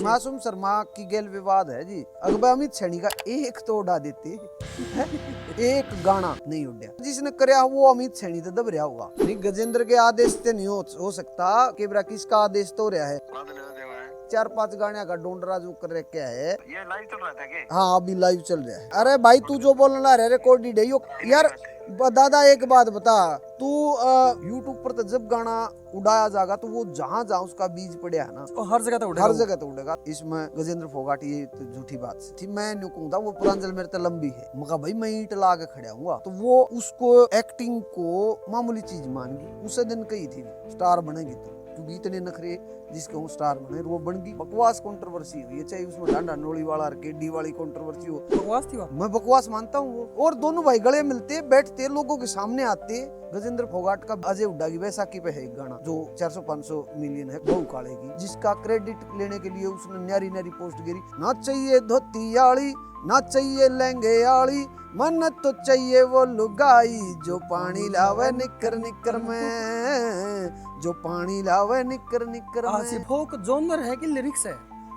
मासूम शर्मा की गेल विवाद है जी। अकबर अमित सैनी का एक तो उड़ा देते एक गाना नहीं उड़िया, जिसने करया वो अमित सैनी तो दब रहा होगा। नहीं गजेंद्र के आदेश से नहीं हो सकता। केवरा किसका आदेश तो रहा है। 4-5 गाने का डोंडरा जो कर रखा है। ये लाइव चल रहा था क्या? हाँ अभी लाइव चल रहा है। अरे भाई तू जो बोलना रहा रिकॉर्डेड है यो यार। दादा एक बात बता, तू यूट्यूब पर तो जब गाना उड़ाया जाएगा तो वो जहाँ जहाँ उसका बीज पड़े है ना हर जगह तो उड़ेगा, हर जगह तो उड़ेगा। इसमें गजेंद्र फोगाट ये तो झूठी बात थी। मैं नहीं कहूँगा वो पुरांजल मेरे तो लंबी है मगर भाई मैं ईंट ला के खड़ा हुआ तो वो उसको एक्टिंग को मामूली चीज मान गई। उसे दिन कही थी स्टार बनेगी तो क्योंकि इतने नखरे जिसके वो स्टार बने वो बन गई। बकवास कंट्रोवर्सी हुई है, चाहे उसमें डांडा नोली वाला केडी वाली कंट्रोवर्सी हो। बकवास थी, मैं बकवास मानता हूँ वो। और दोनों भाई गले मिलते बैठते लोगों के सामने आते। गजेंद्र फोगाट का अजय हुड्डा की बैसाखी पे है एक गाना जो 400-500 मिलियन है बहु काले की, जिसका क्रेडिट लेने के लिए उसने न्यारी न्यारी पोस्ट गिरी। ना चाहिए धोती आली ना चाहिए लहंगे आली, मन तो चाहिए वो लुगाई जो पानी लावे निकर निकर में, जो पानी लावे निकर निकर में। फोक जोनर है कि लिरिक्स है?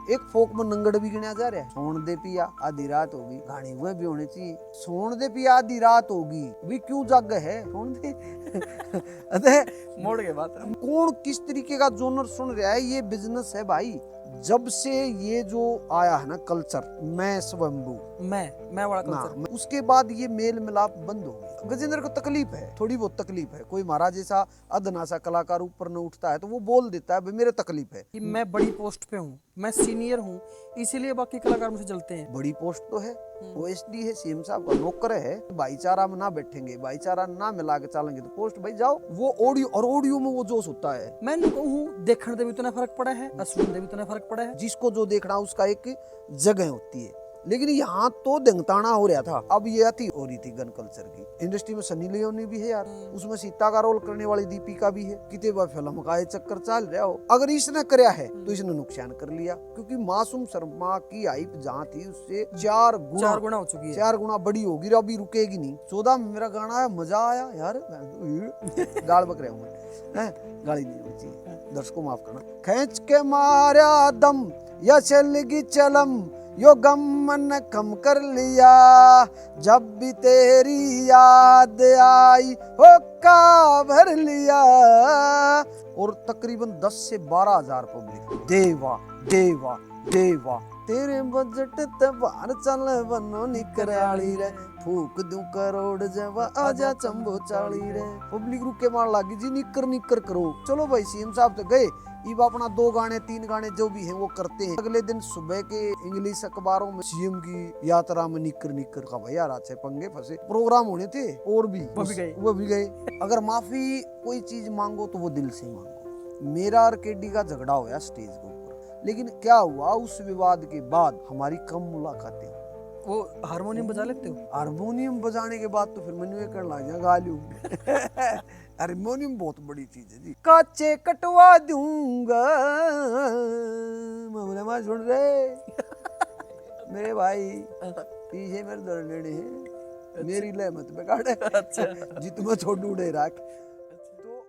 एक फोक में नंगड़ भी गिना जा रहा है। सोन दे पिया आधी रात होगी, गाने हुए भी होने चाहिए। सोन दे पिया आधी रात होगी भी क्यों जग है सोन दे अरे मोड़ के बात कौन किस तरीके का जोनर सुन रहा है। ये बिजनेस है भाई। जब से ये जो आया है ना कल्चर मैं स्वयंभू मैं वाला कल्चर, उसके बाद ये मेल मिलाप बंद हो गया। गजेंद्र को तकलीफ है, थोड़ी बहुत तकलीफ है। कोई महाराज जैसा अदना सा कलाकार ऊपर न उठता है तो वो बोल देता है भाई मेरे तकलीफ है कि मैं बड़ी पोस्ट पे हूँ, मैं सीनियर हूँ, इसीलिए बाकी कलाकार मुझसे जलते हैं। बड़ी पोस्ट तो है, ओएसडी है, सीएम साहब का नौकर है। भाईचारा में ना बैठेंगे, भाईचारा ना मिला के चलेंगे तो पोस्ट भाई जाओ। वो ऑडियो और ऑडियो में वो जोश होता है। मैं कहूँ देखने दे भी उतना फर्क पड़ा है और सुनने दे भी उतना फर्क पड़ा है। जिसको जो देखना उसका एक जगह होती है। लेकिन यहाँ तो दंगताना हो रहा था। अब ये अति हो रही थी गन कल्चर की। इंडस्ट्री में सनी लियोनी भी है यार, उसमें सीता का रोल करने वाली दीपिका भी है। कितने बार फिल्म का चक्कर चल रहा हो। अगर इसने करया है तो इसने नुकसान कर लिया, क्योंकि मासूम शर्मा की हाइप जहाँ थी उससे 4 गुना हो चुकी है, 4 गुना बड़ी होगी। अभी रुकेगी नहीं। 14 में मेरा गाना आया, मजा आया यार। गाल बक रहा हूँ, गाली नहीं होनी चाहिए, दर्शकों माफ करना। खींच के मारा दम या चलगी चलम, यो गम मन कम कर लिया, जब भी तेरी याद आई हो का भर लिया। और तकरीबन 10 से 12 हजार पब्लिक। देवा देवा देवा तेरे बजट तबार चल बनो निकराली रे, फूक दूं करोड़ जवा आजा चंबो चाली रे। पब्लिक रुके मार लागी जी निकर निकर करो। चलो भाई सीएम साहब तो गए, इब अपना 2 गाने 3 गाने जो भी है वो करते हैं। अगले दिन सुबह के इंग्लिश अखबारों में सीएम की यात्रा में निकर निकर का भैया रात से पंगे फंसे। प्रोग्राम होने थे और भी वो भी गए। अगर माफी कोई चीज मांगो तो वो दिल से मांगो। मेरा और केडी का झगड़ा होया स्टेज के ऊपर, लेकिन क्या हुआ उस विवाद के बाद हमारी कम मुलाकातें। वो हारमोनियम बजा लेते हो? हारमोनियम बजाने के बाद तो फिर मैंने ये करने लग गया गालियों। हारमोनियम बहुत बड़ी चीज है जी। काचे कटवा दूंगा मामला सुन रहे मेरे भाई, पीछे मेरे दर लेने हैं, मेरी लहमत में काटे। अच्छा जितना छोड़ू उड़े रख। तो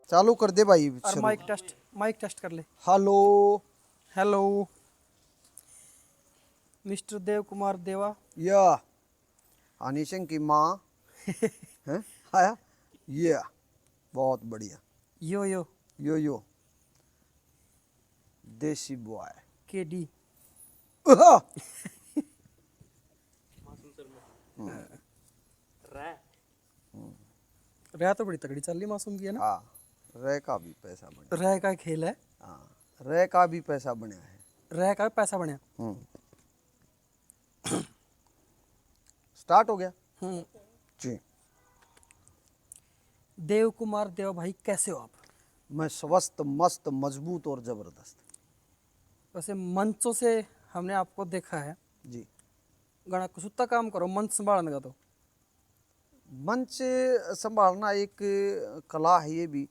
चालू कर दे भाई। और माइक टेस्ट कर ले। Hello hello mister Dev Kumar देवा। या अनिशन की माँ है आया। ये बहुत बढ़िया। यो यो यो यो देसी बॉय केडी। रह तो बड़ी तगड़ी चल रही मासूम की है ना। हाँ रह का भी पैसा बना। रह का खेल है। हाँ रह का भी पैसा बना है। रह का भी पैसा बना। स्टार्ट हो गया जी। देव कुमार देवा भाई कैसे हो आप? मैं स्वस्थ मस्त मजबूत और जबरदस्त। वैसे मंचों से हमने आपको देखा है जी। गाना कुछ काम करो मंच संभालने का। तो मंच संभालना एक कला है ये भी,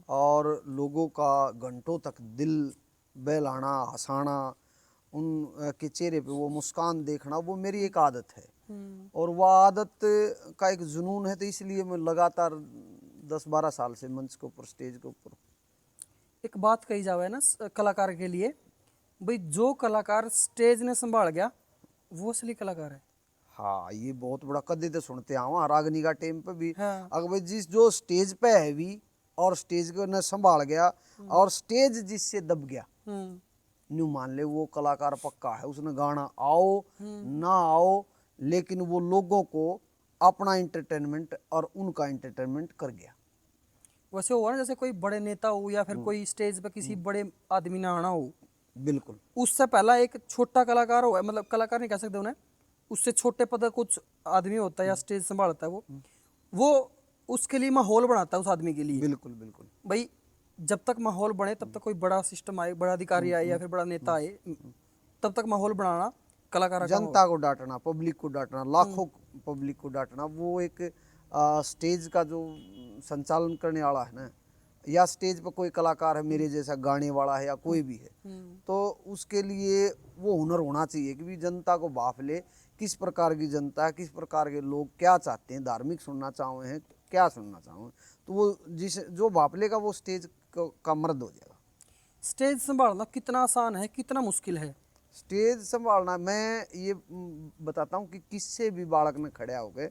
और लोगों का घंटों तक दिल बहलाना हंसाना, उन के चेहरे पे वो मुस्कान देखना, वो मेरी एक आदत है। और वह आदत का एक जुनून है, तो इसलिए मैं लगातार 10-12 साल से मंच के ऊपर स्टेज के ऊपर। एक बात कही जावे ना कलाकार के लिए भाई जो कलाकार स्टेज ने संभाल गया वो असली कलाकार है। हाँ ये बहुत बड़ा कदे तो सुनते आओ रागनी का टाइम पे भी। हाँ। अगर भाई जिस जो स्टेज पे है भी और स्टेज को न संभाल गया और स्टेज जिससे दब गया, न्यू मान ले वो कलाकार पक्का है। उसने गाना आओ ना आओ लेकिन वो लोगों को अपना एंटरटेनमेंट और उनका एंटरटेनमेंट कर गया। वैसे हुआ ना, जैसे कोई बड़े नेता हो या फिर कोई स्टेज पे किसी बड़े आदमी ने आना हो, बिल्कुल उससे पहला एक छोटा कलाकार हो, मतलब कलाकार नहीं कह सकते उन्हें, उससे छोटे पद का कुछ आदमी होता है या स्टेज संभालता है, वो उसके लिए माहौल बनाता है उस आदमी के लिए। बिल्कुल बिल्कुल भाई जब तक माहौल बने तब तक कोई बड़ा सिस्टम आए, बड़ा अधिकारी आए या फिर बड़ा नेता आए, तब तक माहौल बनाना कलाकार का जनता को डांटना, पब्लिक को डांटना, लाखों पब्लिक को डांटना, वो एक स्टेज का जो संचालन करने वाला है ना, या स्टेज पर कोई कलाकार है मेरे जैसा गाने वाला है या कोई भी है, तो उसके लिए वो हुनर होना चाहिए कि भी जनता को भाप ले, किस प्रकार की जनता है, किस प्रकार के लोग क्या चाहते हैं, धार्मिक सुनना चाहे हैं, क्या सुनना चाहे, तो वो जिस जो भाप लेगा वो स्टेज का मर्द हो जाएगा। स्टेज संभालना कितना आसान है, कितना मुश्किल है? स्टेज संभालना मैं ये बताता हूँ कि किससे भी बालक ने खड़ा हो गए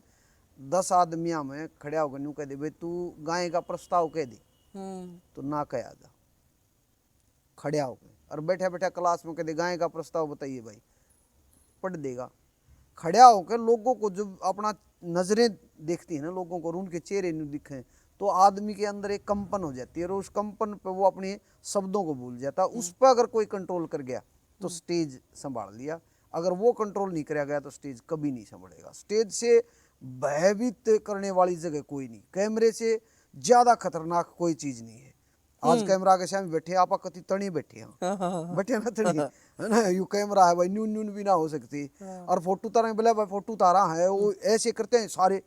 10 आदमियों में खड़ा होकर न्यू कह दे भाई तू गाय का प्रस्ताव कह दे, तो ना कह आजा खड़ा होकर, और बैठा बैठा क्लास में कह दे गाय का प्रस्ताव बताइए भाई, पढ़ देगा। खड़ा होकर लोगों को जब अपना नजरें देखती है ना लोगों को और उनके चेहरे नहीं दिखे, तो आदमी के अंदर एक कंपन हो जाती है और उस कंपन पे वो अपने शब्दों को भूल जाता है। उस पर अगर कोई कंट्रोल कर गया तो स्टेज संभाल लिया, अगर वो कंट्रोल नहीं किया गया तो स्टेज कभी नहीं संभलेगा। स्टेज से भयभीत करने वाली जगह कोई नहीं, कैमरे से ज्यादा खतरनाक कोई चीज नहीं है। आज कैमरा के सामने बैठे आप कति तणी बैठे हैं, बैठे ना तणी है ना, यू कैमरा है भाई, न्यून न्यून भी ना हो सकती, और फोटो तारा बोले भाई फोटो तारा है, वो ऐसे करते हैं सारे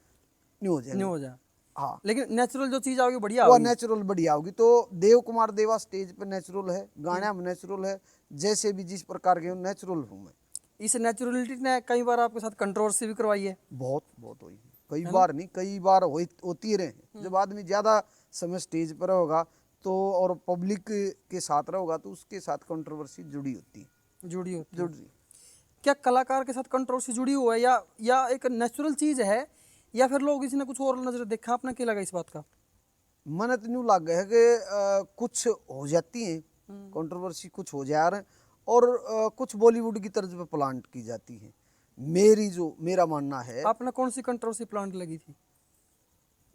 न्यू हो नहीं जाए। हो जा, हाँ लेकिन नेचुरल जो चीज आओगी बढ़िया वो होगी। नेचुरल बढ़िया होगी। तो देव कुमार देवा स्टेज पे नेचुरल है, गाना में नेचुरल है, जैसे भी जिस प्रकार के नेचुरल हूँ मैं। इस नेचुरलिटी ने कई बार आपके साथ कंट्रोवर्सी भी करवाई है। बहुत बहुत हुई, कई बार नहीं कई बार होती रहे। जब आदमी ज्यादा समय स्टेज पर होगा तो और पब्लिक के साथ रहोगा तो उसके साथ कंट्रोवर्सी जुड़ी होती है। जुड़ी होती है। जुड़ी क्या कलाकार के साथ कंट्रोवर्सी जुड़ी हुआ है या एक नेचुरल चीज है, या फिर लोग इसने कुछ और नजर देखा? आपने क्या लगा इस बात का? मन तो न्यू लग है कि कुछ हो जाती है कंट्रोवर्सी, कुछ हो जा रहे हैं, और कुछ बॉलीवुड की तर्ज पे प्लांट की जाती है। मेरा मानना है। आपने कौन सी कंट्रोवर्सी प्लांट लगी थी?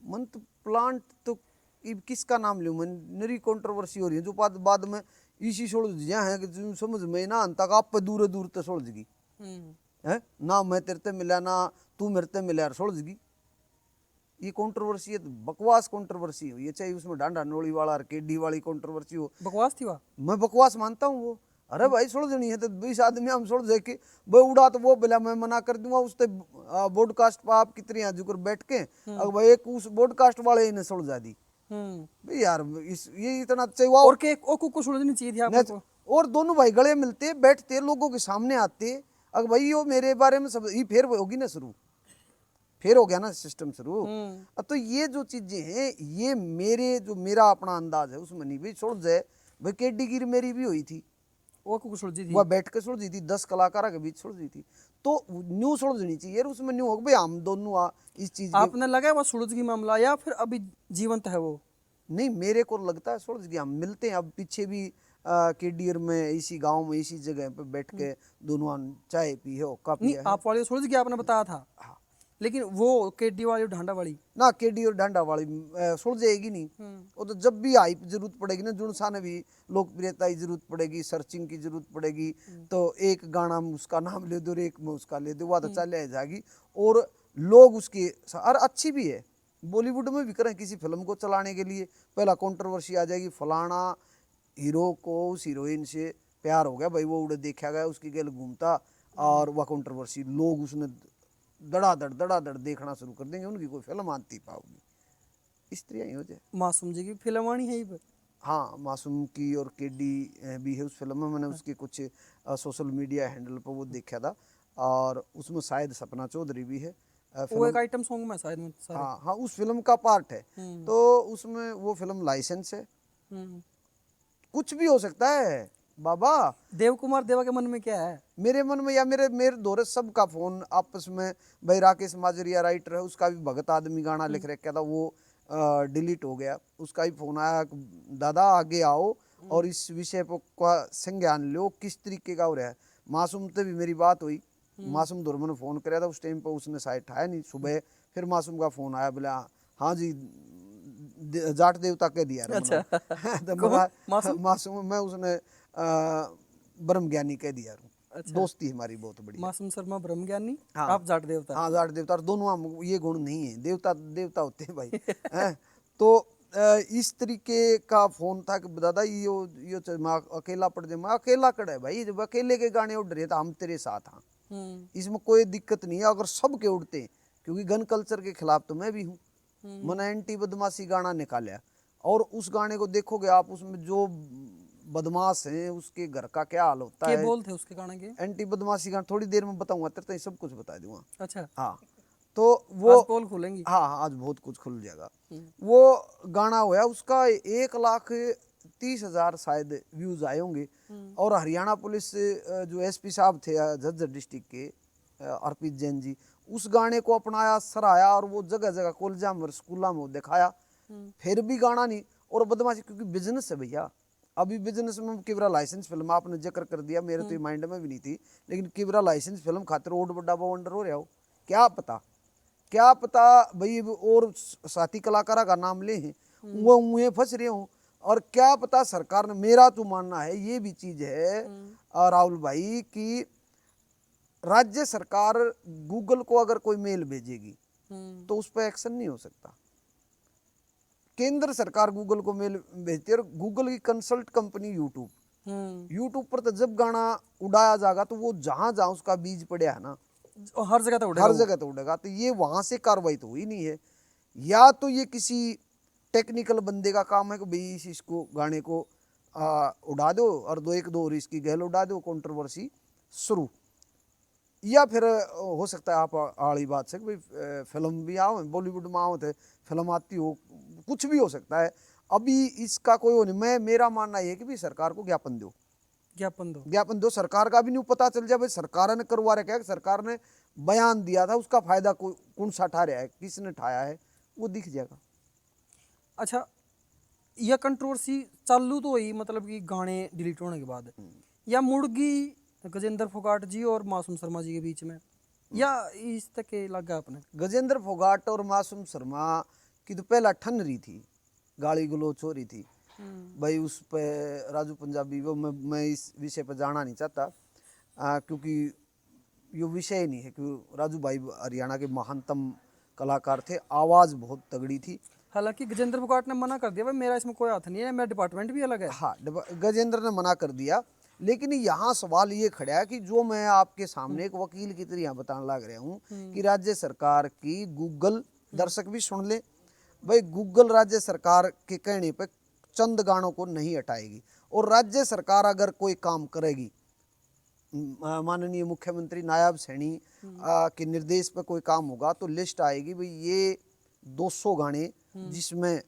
मन तो प्लांट तो किसका नाम लूं मैं, नरी कंट्रोवर्सी हो रही है जो बाद में इसी सोच दिया है कि जो समझ में ना तक आप पे दूर दूर तक सोच गई है ना, मैं तेरे ते मिला ना तू मेरे ते मिला सोच गई। ये कंट्रोवर्सी है, बकवास कंट्रोवर्सी हो, ये चाहे उसमें डांडा नोली वाला और केडी वाली कंट्रोवर्सी हो, बकवास थी वह? मैं बकवास मानता हूँ वो। अरे भाई सोच नहीं है तो 20 आदमी हम सोच जाए कि भाई उड़ा तो वो बिला मैं मना कर दूंगा उसते बॉडकास्ट पर आप कितनी आजूकर बैठ के अगर भाई एक उस बॉडकास्ट वाले ने सोच जा दी भाई यार ये इतना चाहिए। और के और को सुलझनी चाहिए थी आपको। और दोनों भाई गले मिलते बैठते लोगों के सामने आते, अगर भाई यो मेरे बारे में सब ये फिर होगी ना शुरू, फिर हो गया ना सिस्टम शुरू। अब तो ये जो चीजें हैं ये मेरा अपना अंदाज है उसमें नहीं भाई छोड़ जाए भाई केडी गिर मेरी भी हुई थी, वो को सुलझी थी, वह बैठ के सुलझी थी, 10 कलाकारों के बीच सुलझी थी, तो न्यू सुलझनी चाहिए उसमें न्यू हो भाई हम दोनों इस चीज आपने लगा वो सुलझ गई मामला या फिर अभी जीवंत है वो? नहीं मेरे को लगता है सुलझ गया। हम मिलते हैं अब पीछे भी केडीर में इसी गांव में इसी जगह पे बैठ के दोनों चाय पी है कॉफी नहीं है। आप वाली सुलझ गया आपने बताया था, हाँ। लेकिन वो केडी वाली ढांडा वाली ना केडी और डांडा वाली सुलझ जाएगी नहीं। वो तो जब भी हाइप जरूरत पड़ेगी ना जुनसा ने भी लोकप्रियता की जरूरत पड़ेगी, सर्चिंग की जरूरत पड़ेगी, तो एक गाना में उसका नाम ले दो और एक में उसका ले दो, वह तो चल जाएगी और लोग उसकी और अच्छी भी है। बॉलीवुड में भी करें किसी फिल्म को चलाने के लिए पहला कंट्रोवर्सी आ जाएगी, फलाना हीरो को उस हीरोइन से प्यार हो गया भाई, वो उड़े देखा गया उसकी गल घूमता और वह कंट्रोवर्सी लोग उसने धड़ाधड़ देखना शुरू कर देंगे, उनकी कोई फिल्म आती पाओगी। स्त्रियाँ ही हो जाए। मासूम जी की फिल्म आनी है ये? हाँ मासूम की और केडी भी है उस फिल्म में, मैंने उसके कुछ सोशल मीडिया हैंडल पर वो देखा था, और उसमें शायद सपना चौधरी भी है। वो एक आइटम सॉन्ग में शायद सारे। हाँ हाँ उस फिल्म का पार्ट है, तो उसमें वो फिल्म लाइसेंस है, कुछ भी हो सकता है, बाबा देव कुमार देवा के मन में क्या है? मेरे मन में या मेरे मेरे दौरे सबका फोन आपस में, भाई राकेश माजरिया राइटर है, उसका भी भगत आदमी गाना लिख रखा था, वो डिलीट हो गया। उसका भी फोन आया, दादा आगे आओ और इस विषय पर का संज्ञान लो, किस तरीके का हो रहा है। मासूम से भी मेरी बात हुई, मासूम दुर्मन ने फोन कराया था, उस टाइम पर उसने शायद उठाया नहीं। सुबह फिर मासूम का फोन आया, बोला हाँ जी जाट देवता कह दिया रे अच्छा। तो कौन? मगा मासूम? मासूम मैं उसने ब्रह्म ज्ञानी कह दिया। अच्छा। दोस्ती हमारी बहुत बड़ी है। मासूम शर्मा ब्रह्म ज्ञानी, हाँ। आप जाट देवता। हाँ जाट देवता, और दोनों हम ये गुण नहीं है, देवता देवता होते हैं भाई हैं। तो इस तरीके का फोन था कि दादा यो मैं अकेला पड़ जाए। मैं अकेला कड़ा है भाई, जब अकेले के गाने उड़ रहे तो हम तेरे साथ हाँ, इसमें कोई दिक्कत नहीं है अगर सब के उड़ते हैं, क्योंकि गन कल्चर के खिलाफ तो मैं भी हूँ। मैंने एंटी बदमाशी गाना निकाला, और उस गाने को देखोगे आप, उसमें जो बदमाश है उसके घर का क्या हाल होता क्या है। बोल थे उसके गाने के? एंटी बदमाशी गाना थोड़ी देर में बताऊंगा, तेरे तो सब कुछ बता दूंगा। अच्छा। हाँ तो वो आज पोल खुलेंगी। हाँ हाँ, आज बहुत कुछ खुल जाएगा। वो गाना हुआ उसका 1,30,000 शायद व्यूज आए होंगे। और हरियाणा पुलिस जो एसपी साहब थे झज्जर डिस्ट्रिक्ट के, अर्पित जैन जी, उस गाने को अपनाया, सराहाया, और वो जगह जगह कॉलेजा में स्कूलों में दिखाया। फिर भी गाना नहीं, और बदमाशी, क्योंकि बिजनेस है भैया। अभी बिजनेस में किबरा लाइसेंस फिल्म आपने जिक्र कर दिया, मेरे तो माइंड में भी नहीं थी, लेकिन किबरा लाइसेंस फिल्म खातिर रोड बड़ा बवंडर हो रहा हो, क्या पता भाई। और साथी कलाकारा का नाम ले हैं, वो मुँह फंस रहे हो, और क्या पता सरकार ने, मेरा तो मानना है ये भी चीज है राहुल भाई, कि राज्य सरकार गूगल को अगर कोई मेल भेजेगी तो उस पर एक्शन नहीं हो सकता। केंद्र सरकार गूगल को मेल भेजती है, और गूगल की कंसल्ट कंपनी यूट्यूब पर तो जब गाना उड़ाया जाएगा तो वो जहां जहां उसका बीज पड़े है ना, हर जगह तो उड़ेगा हर वो। जगह तो उड़ेगा। तो ये वहां से कार्रवाई तो हुई नहीं है, या तो ये किसी टेक्निकल बंदे का काम है कि भाई इसको गाने को उड़ा दो, और दो और इसकी गहल उड़ा दो, कंट्रोवर्सी शुरू। या फिर हो सकता है आप आड़ी बात से भाई फिल्म भी आओ, बॉलीवुड में आओ तो फिल्म आती हो, कुछ भी हो सकता है। अभी इसका कोई वो नहीं। मेरा मानना ये है कि भाई सरकार को ज्ञापन दो, ज्ञापन दो, सरकार का भी नहीं पता चल जाए भाई सरकार ने करवा रखा है, सरकार ने बयान दिया था, उसका फायदा कौन सा उठा रहा है, किसने उठाया है, वो दिख जाएगा। अच्छा, यह कंट्रोवर्सी चालू तो हुई मतलब कि गाने डिलीट होने के बाद, या मुड़गी गजेंद्र फोगाट जी और मासूम शर्मा जी के बीच में, या इस तक के लगा अपने? गजेंद्र फोगाट और मासूम शर्मा की तो पहला ठन रही थी, गाली गलोच हो रही थी भाई उस पे। राजू पंजाबी, वो मैं इस विषय पर जाना नहीं चाहता, क्योंकि ये विषय ही नहीं है। क्योंकि राजू भाई हरियाणा के महानतम कलाकार थे, आवाज़ बहुत तगड़ी थी। हालांकि गजेंद्र फोगाट ने मना कर दिया, भाई मेरा इसमें कोई हाथ नहीं है, मेरा डिपार्टमेंट भी अलग है। हाँ, गजेंद्र ने मना कर दिया, लेकिन यहाँ सवाल ये खड़ा है कि जो मैं आपके सामने एक वकील की तरह यहाँ बताने लग रहा हूँ कि राज्य सरकार की गूगल, दर्शक भी सुन ले भाई, गूगल राज्य सरकार के कहने पे चंद गानों को नहीं हटाएगी। और राज्य सरकार अगर कोई काम करेगी, माननीय मुख्यमंत्री नायब सैनी के निर्देश पे कोई काम होगा, तो लिस्ट आएगी भाई ये 200 गाने जिसमें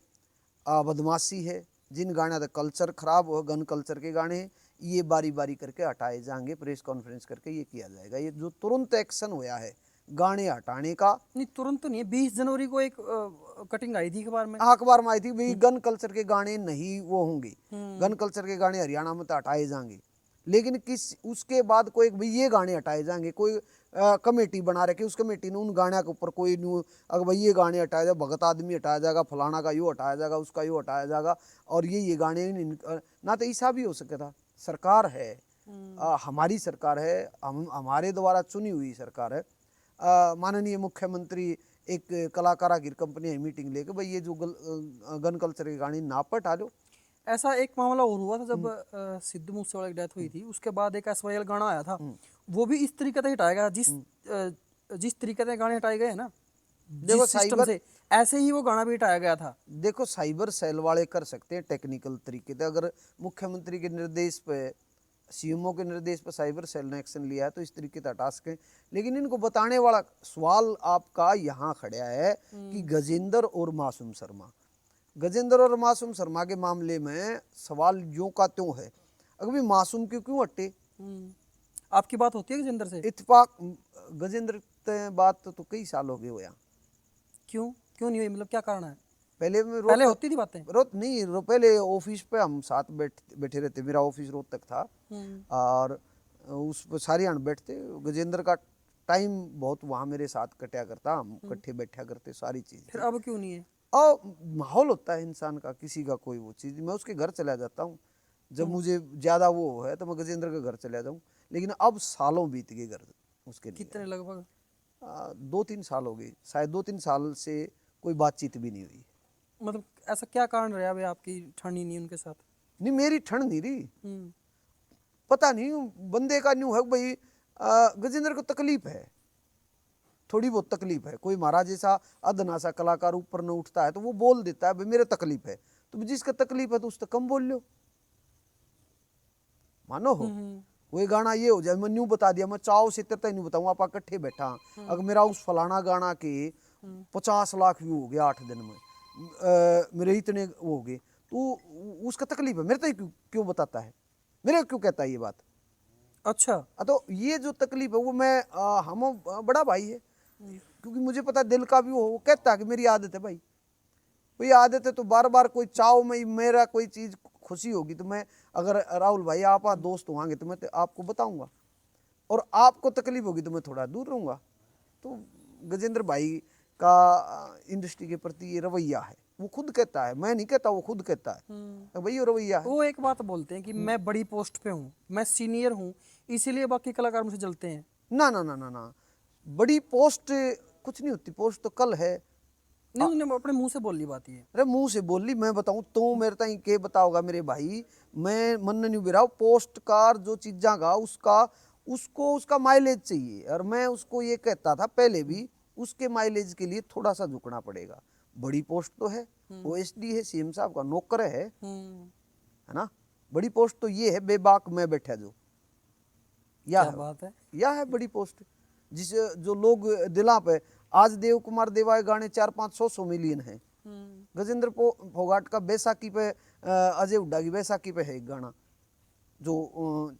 बदमाशी है, जिन गाने का कल्चर खराब हो, गन कल्चर के गाने हैं, ये बारी बारी करके हटाए जाएंगे। प्रेस कॉन्फ्रेंस करके ये किया जाएगा। ये जो तुरंत एक्शन हुआ है गाने हटाने का, नहीं तुरंत तो नहीं है, 20 जनवरी को एक कटिंग आई थी अखबार में। अखबार में आई थी भाई गन कल्चर के गाने नहीं वो होंगे, गन कल्चर के गाने हरियाणा में तो हटाए जाएंगे। लेकिन उसके बाद कोई भाई ये गाने हटाए जाएंगे, कोई कमेटी बना रखी, उस कमेटी ने उन गाने के ऊपर कोई न्यू, अगर भाई ये गाने हटाया जाए, भगत आदमी हटाया जाएगा, फलाना का यूँ हटाया जाएगा, उसका यूँ हटाया जाएगा, और ये गाने ना, तो ऐसा भी हो सके था। सरकार है, हमारी सरकार है, हमारे द्वारा चुनी हुई सरकार है। माननीय मुख्यमंत्री एक कलाकारा की कंपनी है मीटिंग लेके भाई ये जो गन कल्चर के गाने ना पर हटा लो। ऐसा एक मामला और हुआ था जब सिद्धू मूसेवाला की डेथ हुई थी, उसके बाद एक SYL गाना आया था, वो भी इस तरीके से हटाया गया, जिस तरीके से गाने हटाए गए ना, देखो सिस्टम से ऐसे ही वो गाना भी हटाया गया था। देखो साइबर सेल वाले कर सकते हैं टेक्निकल तरीके से, अगर मुख्यमंत्री के निर्देश पे, सीएमओ के निर्देश पर साइबर सेल ने एक्शन लिया है तो इस तरीके से हटा सकें। लेकिन इनको बताने वाला सवाल आपका यहाँ खड़ा है कि गजेंद्र और मासूम शर्मा, गजेंद्र और मासूम शर्मा के मामले में सवाल यूं का त्यों है। अगर भी मासूम क्यों हटे। आपकी बात होती है गजेंद्र से? इत्तेफाक गजेंद्र ते बात तो कई साल हो गए हो यहाँ। क्यों क्यों नहीं हुई, मतलब क्या कारण है? पहले मैं पहले होती थी बातें? रोत नहीं पहले ऑफिस पे हम साथ बैठे रहते, मेरा ऑफिस रोहतक था और उस पर सारे आन बैठते। गजेंद्र का टाइम बहुत वहाँ मेरे साथ कटा करता, हम इकट्ठे बैठा करते सारी चीज। फिर अब क्यों नहीं है? और माहौल होता है इंसान का, किसी का कोई वो चीज, मैं उसके घर चला जाता हूँ जब मुझे ज्यादा वो है तो मैं गजेंद्र के घर चला जाऊँ। लेकिन अब सालों बीत गए घर उसके लिए। कितने लगभग? 2-3 साल हो गए शायद, 2-3 साल से कोई बातचीत भी नहीं हुई। मतलब ऐसा क्या कारण रहा भाई आपकी ठंडी नहीं उनके साथ? नहीं मेरी ठंड नहीं रही, पता नहीं बंदे का न्यू है भाई। गजेंद्र को तकलीफ है, थोड़ी बहुत तकलीफ है। कोई महाराज जैसा अदना सा कलाकार ऊपर न उठता है तो वो बोल देता है भाई मेरे तकलीफ है, तो जिसका तकलीफ है तो उससे कम बोल लो, मानो हो। वही गाना ये हो जाए, मैं न्यू बता दिया, मैं चाव से तेरे नहीं बताऊँ, आप इकट्ठे बैठा अगर मेरा उस फलाना गाना के 50 लाख व्यू हो गया 8 दिन में, मेरे इतने वो हो गए, तो उसका तकलीफ है, मेरे तो क्यों क्यों बताता है, मेरे क्यों कहता है ये बात। अच्छा। तो ये जो तकलीफ है वो मैं हम बड़ा भाई है, क्योंकि मुझे पता है दिल का भी वो कहता है कि मेरी आदत है भाई, कोई आदत है तो बार बार कोई चाव में मेरा कोई चीज खुशी होगी तो मैं, अगर राहुल भाई आप दोस्त होंगे तो मैं तो आपको बताऊंगा, और आपको तकलीफ होगी तो मैं थोड़ा दूर रहूंगा। तो गजेंद्र भाई का इंडस्ट्री के प्रति ये रवैया है, वो खुद कहता है, मैं नहीं कहता, वो खुद कहता है भाई ये रवैया है। वो एक बात बोलते हैं कि मैं बड़ी पोस्ट पे हूँ, मैं सीनियर हूँ, इसीलिए बाकी कलाकार मुझसे जलते हैं। ना ना ना ना ना, बड़ी पोस्ट कुछ नहीं होती, पोस्ट तो कल है। नहीं, उन्होंने अपने मुंह से बोल ली बात ये। अरे मुंह से बोल ली, मैं बताऊं तो मेरे ताई के बताओगा मेरे भाई, मैं मन नहीं बिराव पोस्ट कार जो चीजा का उसका उसको उसका माइलेज चाहिए, और मैं उसको ये कहता था पहले भी, उसके माइलेज के लिए थोड़ा सा झुकना पड़ेगा। बड़ी पोस्ट तो है, ओएसडी है, सीएम साहब का नौकर है ना, बड़ी पोस्ट तो ये है बेबाक में बैठा जो या क्या है, बात है। या है बड़ी पोस्ट, जिस जो लोग दिला पे, आज देव कुमार देवाय गाने 400-500 मिलियन है। गजेंद्र फोगाट का बैसाखी पे, अजय हुड्डा की बैसाखी पे है एक गाना जो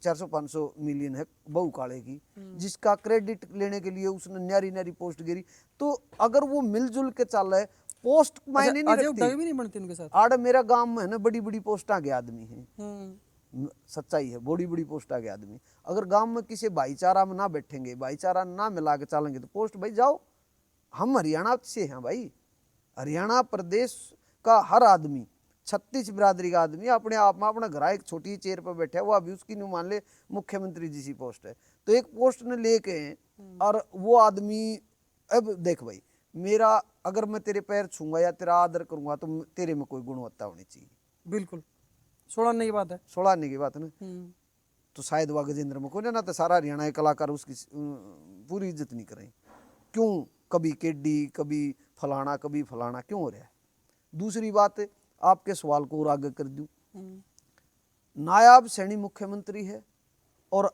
400-500 मिलियन है बहू काले की, जिसका क्रेडिट लेने के लिए उसने न्यारी न्यारी पोस्ट गिरी। तो अगर वो मिलजुल के चल रहा है, पोस्ट मायने नहीं अजय हुड्डा रखती। भी नहीं बनती उनके साथ? आड़ मेरा गांव में है ना बड़ी बड़ी पोस्ट के आदमी है, सच्चाई है, बड़ी बड़ी पोस्ट के आदमी। अगर गांव में किसी भाईचारा में ना बैठेंगे, भाईचारा ना मिला के चलेंगे तो पोस्ट भाई जाओ। हम हरियाणा से हैं भाई, हरियाणा प्रदेश का हर आदमी 36 बिरादरी का आदमी अपने आप में अपना घर एक छोटी चेयर पर बैठा है, वो अभी उसकी नहीं मान ले मुख्यमंत्री जी सी पोस्ट है, तो एक पोस्ट ने लेके और वो आदमी। अब देख भाई, मेरा अगर मैं तेरे पैर छूंगा या तेरा आदर करूंगा तो तेरे में कोई गुणवत्ता होनी चाहिए। बिल्कुल, सोड़ाने की बात है। सोड़ाने की बात है ना, तो शायद वह गजेंद्र में कोई ना, तो सारा हरियाणा के कलाकार उसकी पूरी इज्जत नहीं करें। क्यों कभी केडी, कभी फलाना, कभी फलाना क्यों हो रहा है। दूसरी बात, आपके सवाल को और आगे कर दूं, नायाब सैनी मुख्यमंत्री है और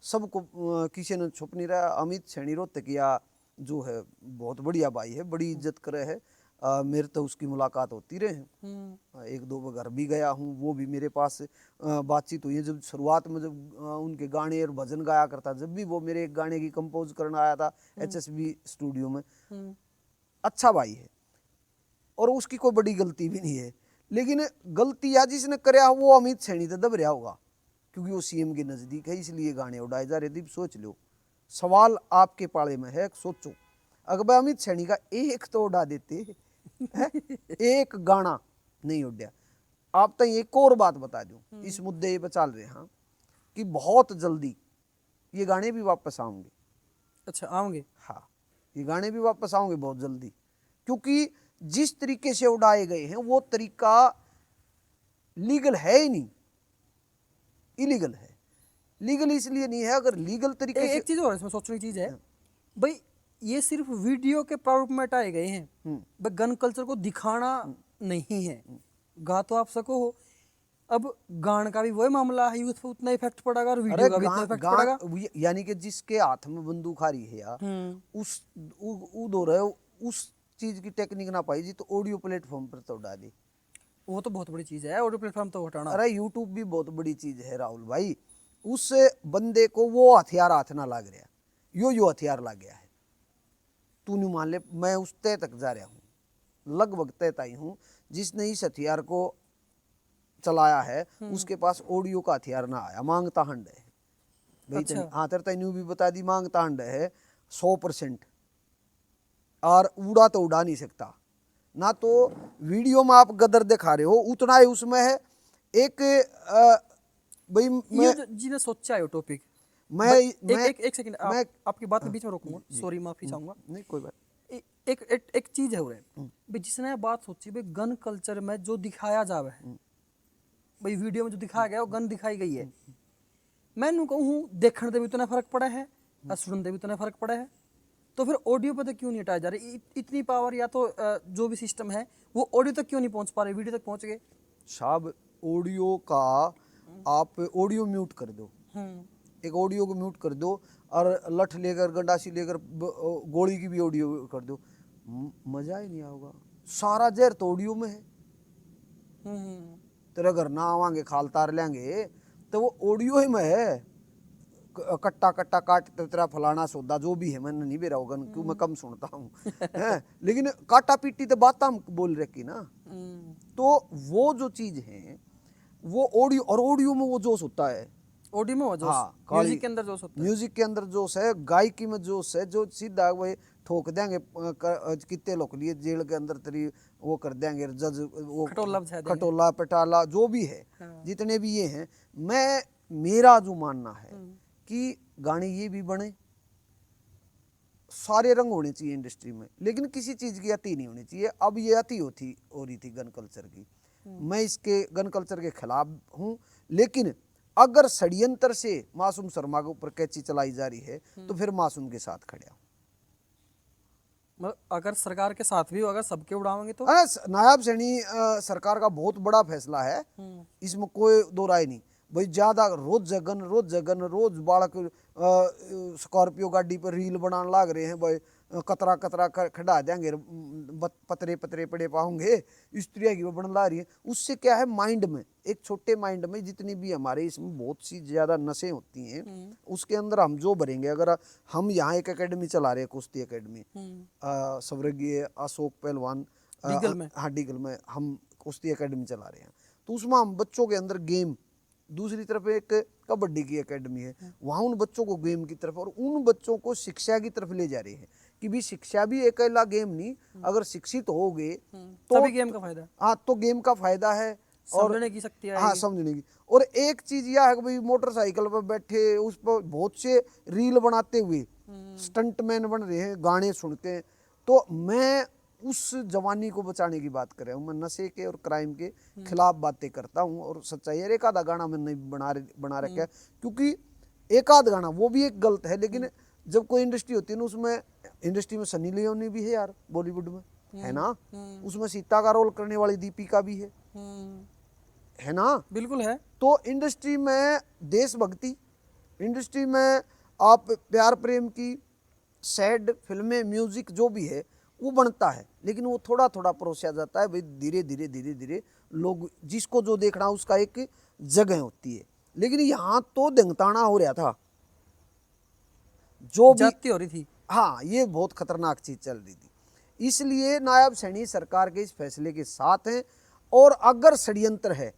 सबको किसी ने छुप नहीं रहा। अमित सैनी रोहतकिया जो है बहुत बढ़िया भाई है, बड़ी इज्जत करे है, मेरे तो उसकी मुलाकात होती रहे, 1-2 घर भी गया हूँ, वो भी मेरे पास बातचीत हुई है। जब शुरुआत में जब उनके गाने और भजन गाया करता, जब भी वो मेरे एक गाने की कंपोज करना आया था HSB स्टूडियो में, अच्छा भाई है और उसकी कोई बड़ी गलती भी नहीं है। लेकिन गलती या जिसने कराया वो अमित सैनी तो दब रहा होगा, क्योंकि वो सीएम के नजदीक है, इसलिए गाने उड़ाए जा रहे थे। सोच लो, सवाल आपके पाले में है, सोचो अगर भाई अमित सैनी का एक तो उड़ा देते एक गाना नहीं उड़ा। आप तो एक और बात बता दूं, इस मुद्दे पे चल रहे हैं कि बहुत जल्दी ये गाने भी वापस आएंगे। अच्छा, आओगे? हाँ, ये गाने भी वापस आएंगे बहुत जल्दी, क्योंकि जिस तरीके से उड़ाए गए हैं वो तरीका लीगल है ही नहीं, इलीगल है। लीगल इसलिए नहीं है, अगर लीगल तरीके से। एक चीज और इसमें सोचने की चीज है भाई, ये सिर्फ वीडियो के प्रारूप में हटाए गए हैं, भाई गन कल्चर को दिखाना नहीं है। गा तो आप सको हो, अब गान का भी वही मामला है, यूथ पे उतना इफेक्ट पड़ेगा और वीडियो का भी उतना इफेक्ट पड़ेगा। यानी कि जिसके हाथ में बंदूक आ रही है यार, उस दो रहे उस चीज की टेक्निक ना पाई जी तो ऑडियो प्लेटफॉर्म पर तो डाली। वो तो बहुत बड़ी चीज है ऑडियो प्लेटफॉर्म तो हटाना। अरे यूट्यूब भी बहुत बड़ी चीज है राहुल भाई। उस बंदे को वो हथियार हाथ ना लग रहा, यो हथियार लग गया है। तू नहीं मान ले, मैं उस तय तक जा रहा हूँ, लगभग तय ताई हूँ। जिसने इस हथियार को चलाया है उसके पास ऑडियो का हथियार ना आया, मांगता हंड है भाई। अच्छा। हाँ तेरे तैनू भी बता दी, मांगता हंड है 100%। और उड़ा तो उड़ा नहीं सकता ना। तो वीडियो में आप गदर दिखा रहे हो उतना ही उसमें है। एक भाई ये मैं जिन्हें सोचा है टॉपिक, मैं एक सेकंड मैं आपकी बात के बीच में रोकूंगा, सॉरी माफी चाहूंगा। नहीं कोई बात। एक चीज है उरे भाई, जिसने बात सोची भाई गन कल्चर में जो दिखाया जावे है भाई, वीडियो में जो दिखाया गया वो गन दिखाई गई है। मैं नू कहूँ देखने से भी उतना फर्क पड़ा है और सुनने से भी उतना फर्क पड़ा है, तो फिर ऑडियो पे तो क्यों नहीं हटाया जा रहा? इतनी पावर या तो जो भी सिस्टम है वो ऑडियो तक क्यों नहीं पहुंच पा रहे, वीडियो तक पहुंच गए। साहब ऑडियो का आप ऑडियो म्यूट कर दो, एक ऑडियो को म्यूट कर दो और लठ लेकर गंडासी लेकर गोली की भी ऑडियो कर दो, मजा ही नहीं आएगा। सारा जहर तो ऑडियो में है। तेरा घर ना आवांगे खाल तार लेंगे तो वो ऑडियो ही में है। कट्टा कट्टा काट तेरा फलाना सौदा जो भी है, मैंने नहीं बेरा होगा क्यों मैं कम सुनता हूँ लेकिन काटा पीटी तो बात हम बोल रखी ना। तो वो जो चीज है वो ऑडियो, और ऑडियो में वो जोश होता है। ऑडियो में वो जोश, हाँ, म्यूजिक के अंदर जोश होता है। म्यूजिक के अंदर जोश है, गायकी में जोश है, जो सीधा वही ठोक देंगे कितने लोग लिए जेल के अंदर तेरी वो कर देंगे जज, वो खटोला बजा देंगे। खटोला पटाला जो भी है। हाँ। जितने भी ये हैं, मैं मेरा जो मानना है कि गाने ये भी बने, सारे रंग होने चाहिए इंडस्ट्री में, लेकिन किसी चीज की अति नहीं होनी चाहिए। अब ये अति हो रही थी गन कल्चर की। मैं इसके गन कल्चर के खिलाफ हूं, लेकिन अगर षड्यंत्र से मासूम शर्मा के ऊपर कैची चलाई जा रही है तो फिर मासूम के साथ खड़ा हूं। मतलब अगर सरकार के साथ भी होगा सबके उड़ावेंगे तो नायब सैनी सरकार का बहुत बड़ा फैसला है, इसमें कोई दो राय नहीं भाई। ज्यादा रोज जगन रोज बालक स्कॉर्पियो गाड़ी पर रील बनाने लाग रहे हैं भाई, कतरा कतरा खड़ा देंगे, पतरे पतरे पड़े पाओगे, स्त्रियाँ की वो बन ला रही है। उससे क्या है, माइंड में, एक छोटे माइंड में जितनी भी हमारे इसमें बहुत सी ज्यादा नशें होती हैं, उसके अंदर हम जो भरेंगे। अगर हम यहाँ एक एकेडमी चला रहे हैं, कुश्ती एकेडमी, स्वर्गीय अशोक पहलवान डीगल में, हाँ डीगल में हम कुश्ती एकेडमी चला रहे हैं, तो उसमें हम बच्चों के अंदर गेम, दूसरी तरफ एक कबड्डी की एकेडमी है, वहाँ उन बच्चों को गेम की तरफ और उन बच्चों को शिक्षा की तरफ ले जा रहे हैं कि भी शिक्षा भी अकेला गेम नहीं, अगर शिक्षित हो गए तो तभी गेम का फायदा है। हाँ, तो गेम का फायदा है और समझने की शक्ति हाँ आएगी। समझने की। और एक चीज यह है कि भाई मोटरसाइकिल पर बैठे उस पर बहुत से रील बनाते हुए स्टंटमैन बन रहे हैं, गाने सुनते हैं। तो मैं उस जवानी को बचाने की बात कर रहा हूँ, मैं नशे के और क्राइम के खिलाफ बातें करता हूँ। और सच्चाई है, एक आधा गाना मैंने बना रखा है, क्योंकि एक आध गाना वो भी एक गलत है, लेकिन जब कोई इंडस्ट्री होती है ना, उसमें इंडस्ट्री में सनी लियोनी भी है यार, बॉलीवुड में है ना, उसमें सीता का रोल करने वाली दीपिका भी है ना, बिल्कुल है। तो इंडस्ट्री में देशभक्ति, इंडस्ट्री में आप प्यार प्रेम की सैड फिल्में, म्यूजिक जो भी है वो बनता है, लेकिन वो थोड़ा थोड़ा परोसा जाता है भाई, धीरे धीरे लोग जिसको जो देखना उसका एक जगह होती है। लेकिन यहाँ तो दंगताना हो रहा था, जो भी जाती हो रही थी। हाँ, ये बहुत खतरनाक चीज चल रही थी। इसलिए नायब सैनी सरकार के इस फैसले के साथ हैं। और अगर षड्यंत्र है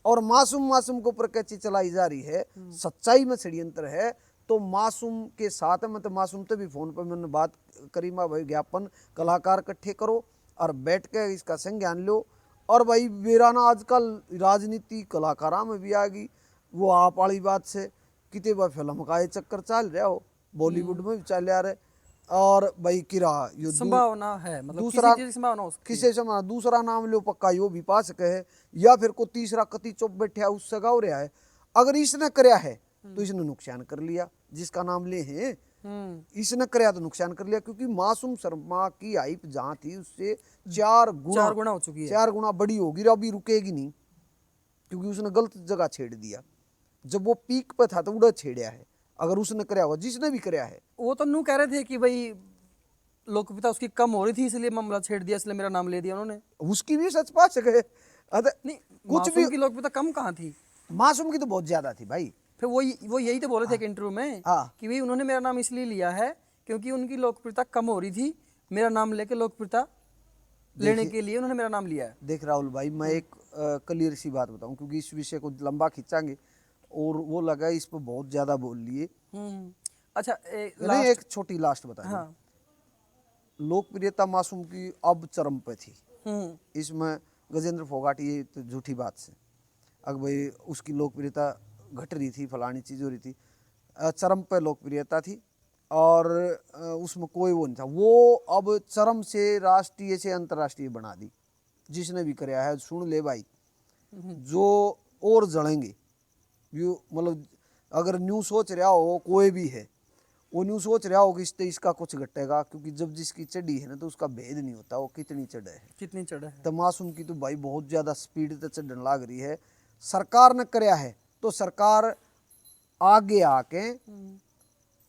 और मासूम को ऊपर कैची चलाई जा रही है, सच्चाई में षड्यंत्र है, तो मासूम के साथ है। मतलब मासूम तो भी फोन पर मैंने बात करी, माँ भाई ज्ञापन कलाकार इकट्ठे करो और बैठ के इसका संज्ञान लो। और भाई मेरा ना आजकल राजनीति कलाकारा में भी आ गई, वो आप वाली बात से कितने बार फिल्म का ये चक्कर चल रहा हो, बॉलीवुड में भी चल आ रहे। और भाई किरा यो संभावना है, मतलब दूसरा किसी चीज़ की संभावना हो सकती है। किसे समय दूसरा नाम लो पक्का यो भी पा सके है, या फिर को तीसरा कति चुप बैठा उससे गाँव रहा है। अगर इसने करया है तो इसने नुकसान कर लिया, जिसका नाम ले हैं इसने करया तो नुकसान कर लिया, क्योंकि मासूम शर्मा की हाइप जहाँ थी उससे 4 गुना हो चुकी है, 4 गुना बड़ी होगी, अभी रुकेगी नहीं, क्योंकि उसने गलत जगह छेड़ दिया। जब वो पीक पे था तो उड़ा छेड़ा है, अगर उसने करया हुआ, जिसने भी करया है। वो तो नू कह रहे थे कि भाई लोकप्रियता उसकी कम हो रही थी इसलिए मामला छेड़ दिया, इसलिए मेरा नाम ले दिया उन्होंने। उसकी भी सच पा सके, अरे नहीं, कुछ मासूम भी की लोकप्रियता कम कहाँ थी? मासूम की तो बहुत ज्यादा थी भाई। फिर वो यही तो बोले थे एक इंटरव्यू में हाँ। कि भाई उन्होंने मेरा नाम इसलिए लिया है क्योंकि उनकी लोकप्रियता कम हो रही थी, मेरा नाम लेके लोकप्रियता लेने के लिए उन्होंने मेरा नाम लिया है। देख राहुल भाई, मैं एक क्लियर सी बात बताऊं, क्योंकि इस विषय को लंबा खींचांगे और वो लगा इस पर बहुत ज्यादा बोल लिए। अच्छा, नहीं, लास्ट। एक छोटी लास्ट बता दूं। हाँ। लोकप्रियता मासूम की अब चरम पे थी। हम्म। इसमें गजेंद्र फोगाट, ये तो झूठी बात से अगर भाई उसकी लोकप्रियता घट रही थी, फलानी चीज हो रही थी, चरम पे लोकप्रियता थी। और उसमें कोई वो नहीं था। वो अब चरम से राष्ट्रीय से अंतर्राष्ट्रीय बना दी। जिसने भी कराया है सुन ले भाई, जो और जलेंगे यू, मतलब अगर न्यू सोच रहा हो कोई भी है, वो न्यू सोच रहा हो कि इससे इसका कुछ घटेगा, क्योंकि जब जिसकी चढ़ी है ना तो उसका भेद नहीं होता वो कितनी चढ़े है। कितनी चढ़ा है। तो मासूम की तो भाई बहुत ज्यादा स्पीड से चढ़ने लग रही है। सरकार ने कराया है तो सरकार आगे आके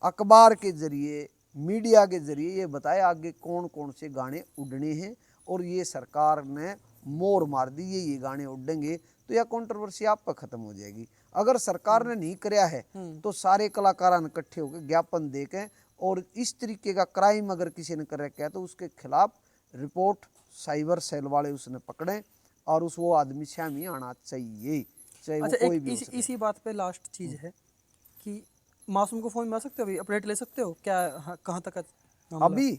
अखबार के जरिए, मीडिया के जरिए ये बताए आगे कौन कौन से गाने उड़ने हैं, और ये सरकार ने मोर मार दी ये गाने उड़ेंगे तो यह कंट्रोवर्सी आप पर खत्म हो जाएगी। अगर सरकार ने नहीं कराया है तो सारे कलाकार इकट्ठे होकर ज्ञापन दे के, और इस तरीके का क्राइम अगर किसी ने कर रखा है तो उसके खिलाफ रिपोर्ट साइबर सेल वाले उसने पकड़े, और उस वो आदमी शामी आना चाहिए, चाहे वो अच्छा, कोई एक भी हो सके। इसी बात पे लास्ट चीज है कि मासूम को फोन मिला सकते हो, अभी अपडेट ले सकते हो क्या? हाँ, कहाँ तक है मामला? अभी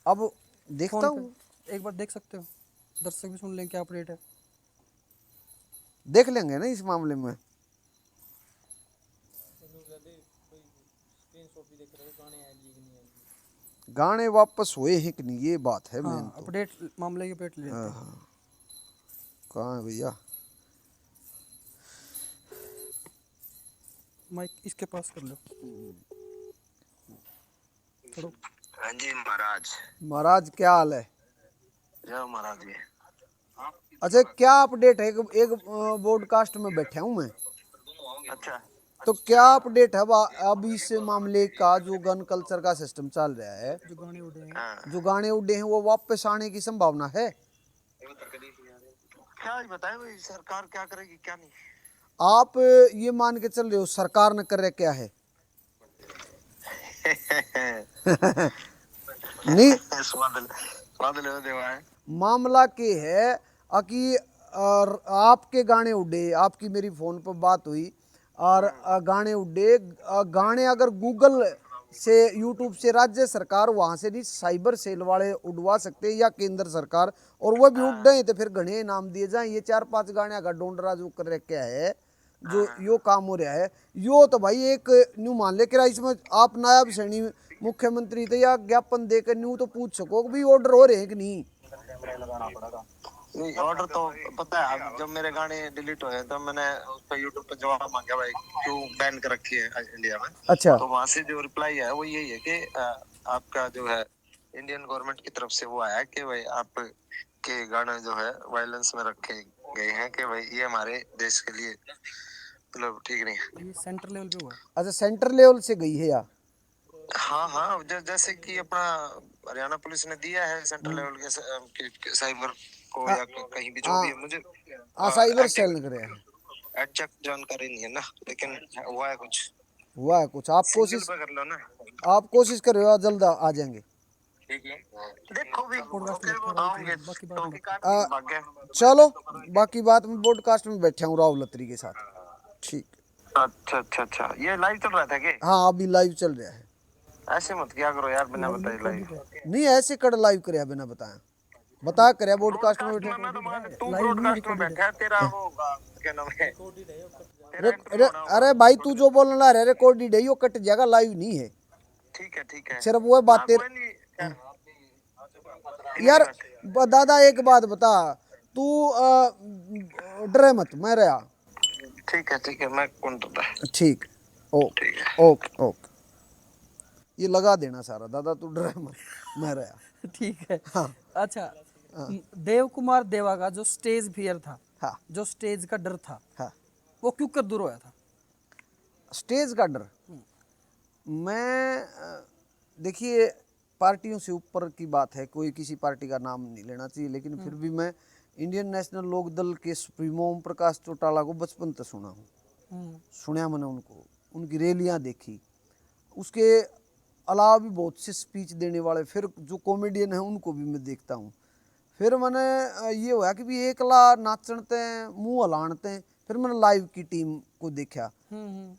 अब देखता फोन हूँ, पे एक बार देख सकते हो, दर्शक भी सुन लें क्या अपडेट है। देख लेंगे ना इस मामले में। गाने वापस हुए हैं कि नहीं, ये बात है मेन हाँ, तो। अपडेट, मामले की अपडेट ले लेते हैं। हाँ, कहाँ है भैया? माइक इसके पास कर लो। करो। हाँ जी महाराज। महाराज क्या हाल है? जय महाराज जी। अच्छा, क्या अपडेट है? एक पॉडकास्ट में बैठा हूँ मैं, अच्छा। तो क्या अपडेट है अब इस मामले का? जो गन कल्चर का सिस्टम चल रहा है, जो गाने उड़े हैं, हाँ। जो गाने उड़े हैं, वो वापस आने की संभावना है? क्या बताए भाई, सरकार क्या करेगी क्या नहीं? आप ये मान के चल रहे हो सरकार ने कर रहा क्या है? नहीं, स्वाद ले देवा है। मामला के है कि आपके गाने उड़े, आपकी मेरी फोन पर बात हुई और गाने उड़े। गाने अगर गूगल से, यूट्यूब से राज्य सरकार वहां से नहीं, साइबर सेल वाले उड़वा सकते हैं, या केंद्र सरकार, और वो भी उड़ रहे तो फिर घने इनाम दिए जाए। ये 4-5 गाने का डोंडरा जो कर रखा है, जो यो काम हो रहा है, यो तो भाई एक न्यू मान ले कि इसमें आप नायब श्रेणी मुख्यमंत्री थे, या ज्ञापन देकर न्यू तो पूछ सको कि भाई ऑर्डर हो रहे हैं कि नहीं। नहीं, ऑर्डर तो पता है। अब जब मेरे गाने डिलीट हुए तो मैंने उस पर यूट्यूब पे जवाब मांगा, भाई क्यों बैन कर रखी है इंडिया में। अच्छा, तो वहां से जो रिप्लाई है वो यही है कि आपका जो है इंडियन गवर्नमेंट की तरफ से वो आया कि भाई आप के गाने जो है वायलेंस में रखे गए हैं, कि भाई ये हमारे देश के लिए मतलब ठीक नहीं है। ये सेंटर लेवल पे हुआ है। अच्छा, सेंटर लेवल से गई है या? हाँ हाँ, जैसे कि अपना हरियाणा पुलिस ने दिया है सेंट्रल लेवल के साइबर को, या कहीं भी जो भी है, मुझे साइबर सेल ने करे है। एग्जैक्ट जानकारी नहीं है ना, लेकिन हुआ है कुछ। हुआ है कुछ। आप सिंगल कोशिश, पे कर लो ना। आप कोशिश कर रहे हो, जल्द आ जाएंगे। ठीक है, देखो भी पॉडकास्ट में फिर बैठा रहो, आऊंगे बाकी बात तो मत काट आ, के भाग गया। चलो, बाकी बात में पॉडकास्ट में बैठा हूँ राहुल लत्री के साथ। ठीक। अच्छा अच्छा अच्छा, ये लाइव चल रहा था क्या? हाँ, अभी लाइव चल रहा है। ऐसे मत किया करो यार बिना बताए लाइव। नहीं, ऐसे कर लाइव करे बिना बताया, बता करे पॉडकास्ट में बैठे। मैं तो मान तू लाइव नहीं ब्रॉडकास्ट में रिकॉर्डेड है। बैठा है, तेरा वो क्या नाम है, तेरा इंटरव्यू अरे होना होगा। अरे भाई, तू जो बोलने ला रहा है रिकॉर्डेड है, यो कट जाएगा, लाइव नहीं है। ठीक है ठीक है, सिर्फ वो बातें। कोई नहीं यार दादा, एक बात बता, तू डरे मत, मैं रहा। ठीक है, मैं कौन डरता है। ठीक, ओके ठीक है। ओके ओके, ये लगा देना सारा, दादा तू डरे मत, मैं रहा। ठीक है। हाँ अच्छा, देव कुमार देवा का जो स्टेज फियर था, हाँ जो स्टेज का डर था, हाँ। वो क्यों कर दूर होया था? स्टेज का डर, मैं देखिए, पार्टियों से ऊपर की बात है, कोई किसी पार्टी का नाम नहीं लेना चाहिए, लेकिन फिर भी मैं इंडियन नेशनल लोक दल के सुप्रीमो ओम प्रकाश चौटाला को बचपन से सुना हूँ, सुना मैंने उनको, उनकी रैलियाँ देखी। उसके अलावा भी बहुत से स्पीच देने वाले फिर जो कॉमेडियन हैं उनको भी मैं देखता हूँ। फिर मैंने ये हुआ कि भी एकला नाचते मुंह हलानते, फिर मैंने लाइव की टीम को देखा।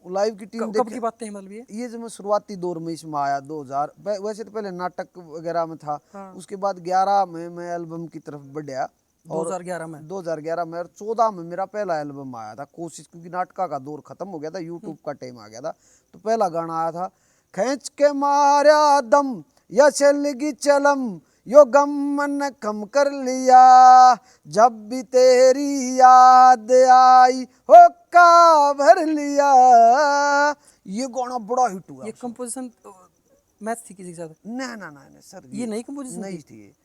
लाइव की टीम कब की बातें हैं मतलब ये जब मैं शुरुआती दौर में इसमें आया 2000, वैसे तो पहले नाटक वगैरह में था। उसके बाद 11 में मैं एल्बम की तरफ बढ़ा, और 2011 में 2011 में, और 14 में मेरा पहला एल्बम आया था कोशिश, क्योंकि नाटका का दौर खत्म हो गया था, यूट्यूब का टाइम आ गया था। तो पहला गाना आया था, खींच के मारा दम या चलगी चलम, यो गम मन कम कर लिया, जब भी तेरी याद आई हो का भर लिया। ये गाना बड़ा हिट हुआ। ये कंपोजिशन मैच थी किसी के साथ? ना ना ना ना सर, ये नई कंपोजिशन नहीं थी।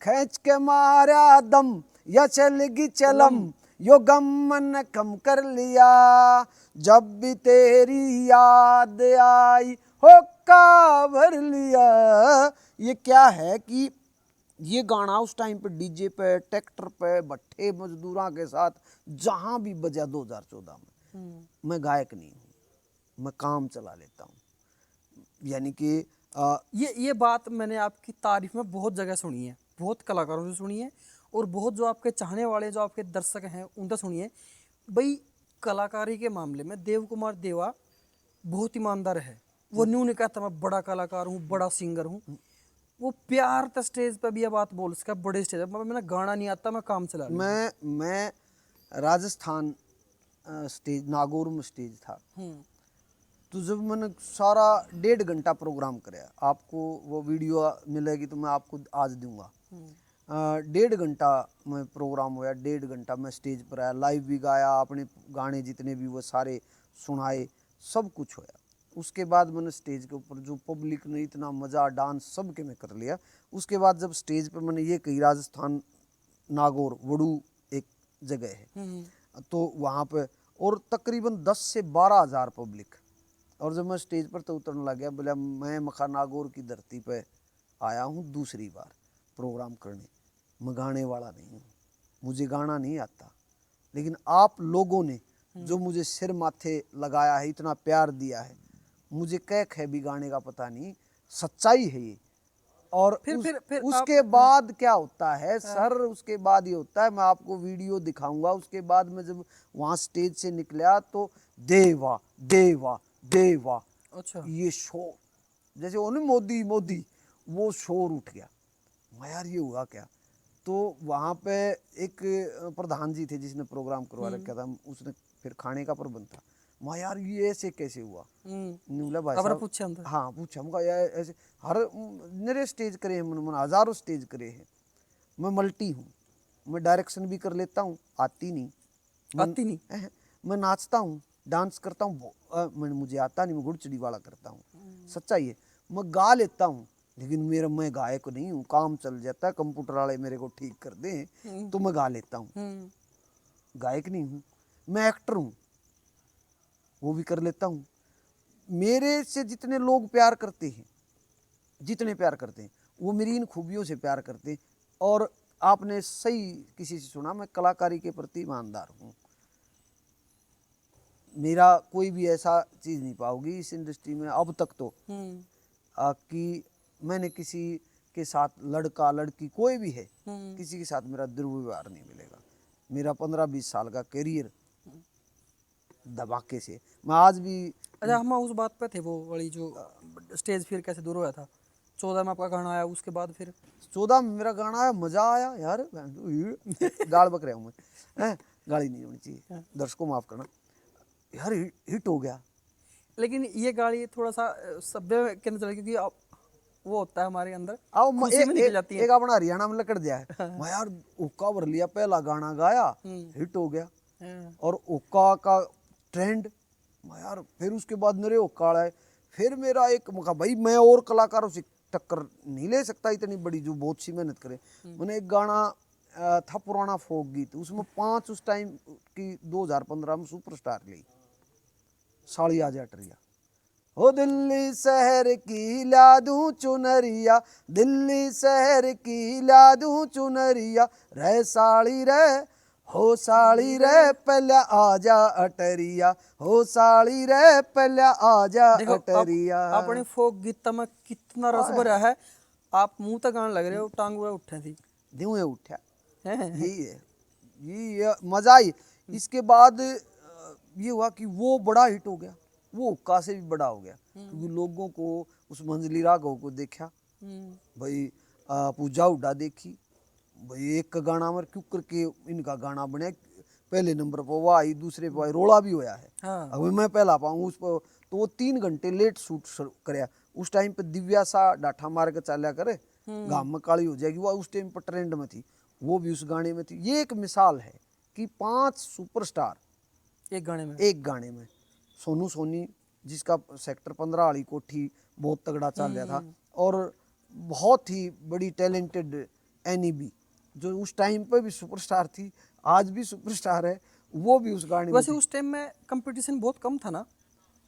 खींच के मारा दम या चलगी चलम, यो गम मन कम कर लिया, जब भी तेरी याद आई हो का भर लिया। ये क्या है कि ये गाना उस टाइम पे डीजे पे, ट्रैक्टर पे, भट्ठे मजदूरों के साथ जहां भी बजा 2014 में। मैं गायक नहीं हूँ, मैं काम चला लेता हूँ, यानी कि ये बात मैंने आपकी तारीफ में बहुत जगह सुनी है, बहुत कलाकारों से सुनी है, और बहुत जो आपके चाहने वाले, जो आपके दर्शक हैं उनसे सुनी है। भाई कलाकारी के मामले में देव कुमार देवा बहुत ईमानदार है। वो न्यू नहीं कहता मैं बड़ा कलाकार हूँ, बड़ा सिंगर हूँ। वो प्यार तो स्टेज पे भी ये बात बोल सका, बड़े स्टेज पे मैंने गाना नहीं आता, मैं काम चला लूँ। मैं राजस्थान स्टेज, नागौर में स्टेज था। तो जब मैंने सारा 1.5 घंटा प्रोग्राम कराया, आपको वो वीडियो मिलेगी तो मैं आपको आज दूंगा। 1.5 घंटा में प्रोग्राम हुआ, 1.5 घंटा मैं स्टेज पर आया, लाइव भी गाया, अपने गाने जितने भी वो सारे सुनाए, सब कुछ होया। उसके बाद मैंने स्टेज के ऊपर जो पब्लिक ने इतना मज़ा, डांस सब के मैं कर लिया। उसके बाद जब स्टेज पे मैंने ये कही, राजस्थान नागौर वड़ू एक जगह है, तो वहाँ पे और तकरीबन 10 से 12 हज़ार पब्लिक। और जब मैं स्टेज पर तो उतरने लग गया, बोला मैं मखा नागौर की धरती पे आया हूँ दूसरी बार प्रोग्राम करने, मैं गाने वाला नहीं हूँ, मुझे गाना नहीं आता, लेकिन आप लोगों ने जो मुझे सिर माथे लगाया है, इतना प्यार दिया है, मुझे कैक है भी गाने का पता नहीं, सच्चाई है ये। और फिर उसके बाद क्या होता है सर, उसके बाद ये होता है, मैं आपको वीडियो दिखाऊंगा। उसके बाद मैं जब वहाँ स्टेज से निकला तो देवा देवा देवा, अच्छा, ये शोर, जैसे वो नहीं मोदी मोदी, वो शोर उठ गया। मैं यार ये हुआ क्या। तो वहाँ पे एक प्रधान जी थे जिसने प्रोग्राम करवा रखा था, उसने फिर खाने का प्रबंध था। मैं यार ये ऐसे कैसे हुआ। बोला भाई साहब, पूछा अंदर? हाँ पूछा, मुझे यार ऐसे हर मेरे स्टेज करे हैं, मैंने हज़ारों स्टेज करे हैं। मैं मल्टी हूँ, मैं डायरेक्शन भी कर लेता हूँ, आती नहीं, आती नहीं। मैं नाचता हूँ, डांस करता हूँ, मुझे आता नहीं, मैं घुड़चड़ी वाला करता हूँ, सच्चाई है। मैं गा लेता हूँ, लेकिन मैं गायक नहीं हूँ, काम चल जाता है, कंप्यूटर वाले मेरे को ठीक कर दें तो मैं गा लेता हूँ, गायक नहीं हूँ। मैं एक्टर हूँ, वो भी कर लेता हूँ। मेरे से जितने लोग प्यार करते हैं, जितने प्यार करते हैं, वो मेरी इन खूबियों से प्यार करते हैं। और आपने सही किसी से सुना, मैं कलाकारी के प्रति ईमानदार हूँ। मेरा कोई भी ऐसा चीज़ नहीं पाओगी इस इंडस्ट्री में अब तक तो कि मैंने किसी के साथ, लड़का लड़की कोई भी है, किसी के साथ मेरा दुर्व्यवहार नहीं मिलेगा। मेरा 15-20 साल का करियर धमाके से, मैं आज भी। अच्छा, हम उस बात पे थे, वो वाली जो स्टेज फिर कैसे दूर हुआ था। 14 में आपका गाना आया, उसके बाद फिर 14 में मेरा गाना आया, मजा आया यार। गाल बक रहा हूँ मैं, गाली नहीं होनी चाहिए, दर्शकों माफ करना यार, हिट हो गया। लेकिन ये गाड़ी थोड़ा सा सभ्य के अंदर चला, क्योंकि वो होता है हमारे अंदर, आओ खुशी में निकल जाती है। एक अपना हरियाणा में लकड़ जाए, मैं यार ओका भर लिया, पहला गाना गाया, हिट हो गया। और ओका का ट्रेंड, मैं यार फिर उसके बाद मेरे ओका आए, फिर मेरा एक मौका, भाई मैं और कलाकारों से टक्कर नहीं ले सकता इतनी बड़ी जो बहुत सी मेहनत करे। मैंने एक गाना था पुराना फोक गीत, उसमें 5 उस टाइम की 2015 में सुपरस्टार ली, साड़ी आजा अटरिया, हो दिल्ली शहर की ला दूं चुनरिया, दिल्ली शहर की ला दूं चुनरिया, रे साड़ी रे, हो साड़ी रे पहले आजा अटरिया, हो साड़ी रे पहले आजा देखो अटरिया। अपने फोक गीत में कितना रस भरा है। आप मुंह तक गाने लग रहे हो, टांग हुए उठे थी। दियों ये उठा, हैं? यही है, ये मजा आई। इसके बाद ये हुआ कि वो बड़ा हिट हो गया, वो हुक्का से भी बड़ा हो गया, क्योंकि लोगों को उस मंजली राघव को देखा भाई, पूजा उड्डा देखी भाई, एक का गाना मर क्यों करके इनका गाना बने, पहले नंबर पर वो आई, दूसरे पर आई, रोला भी होया है। हाँ। अभी मैं पहला पाऊँ उस पर, तो वो 3 घंटे लेट शूट कराया। उस टाइम पे दिव्या सा डाठा मार के चाल्या करे, गाम में काली हो जाएगी, वो उस टाइम पर ट्रेंड में थी, वो भी उस गाने में थी। ये एक मिसाल है कि 5 सुपरस्टार एक गाने में। एक गाने में। सोनू सोनी जिसका सेक्टर 15 वाली कोठी बहुत तगड़ा चल रहा था, और बहुत ही बड़ी टैलेंटेड एनी बी जो उस टाइम पे भी सुपरस्टार थी, आज भी सुपरस्टार है, वो भी उस गाने में वैसे थी। उस टाइम में कंपटीशन बहुत कम था ना?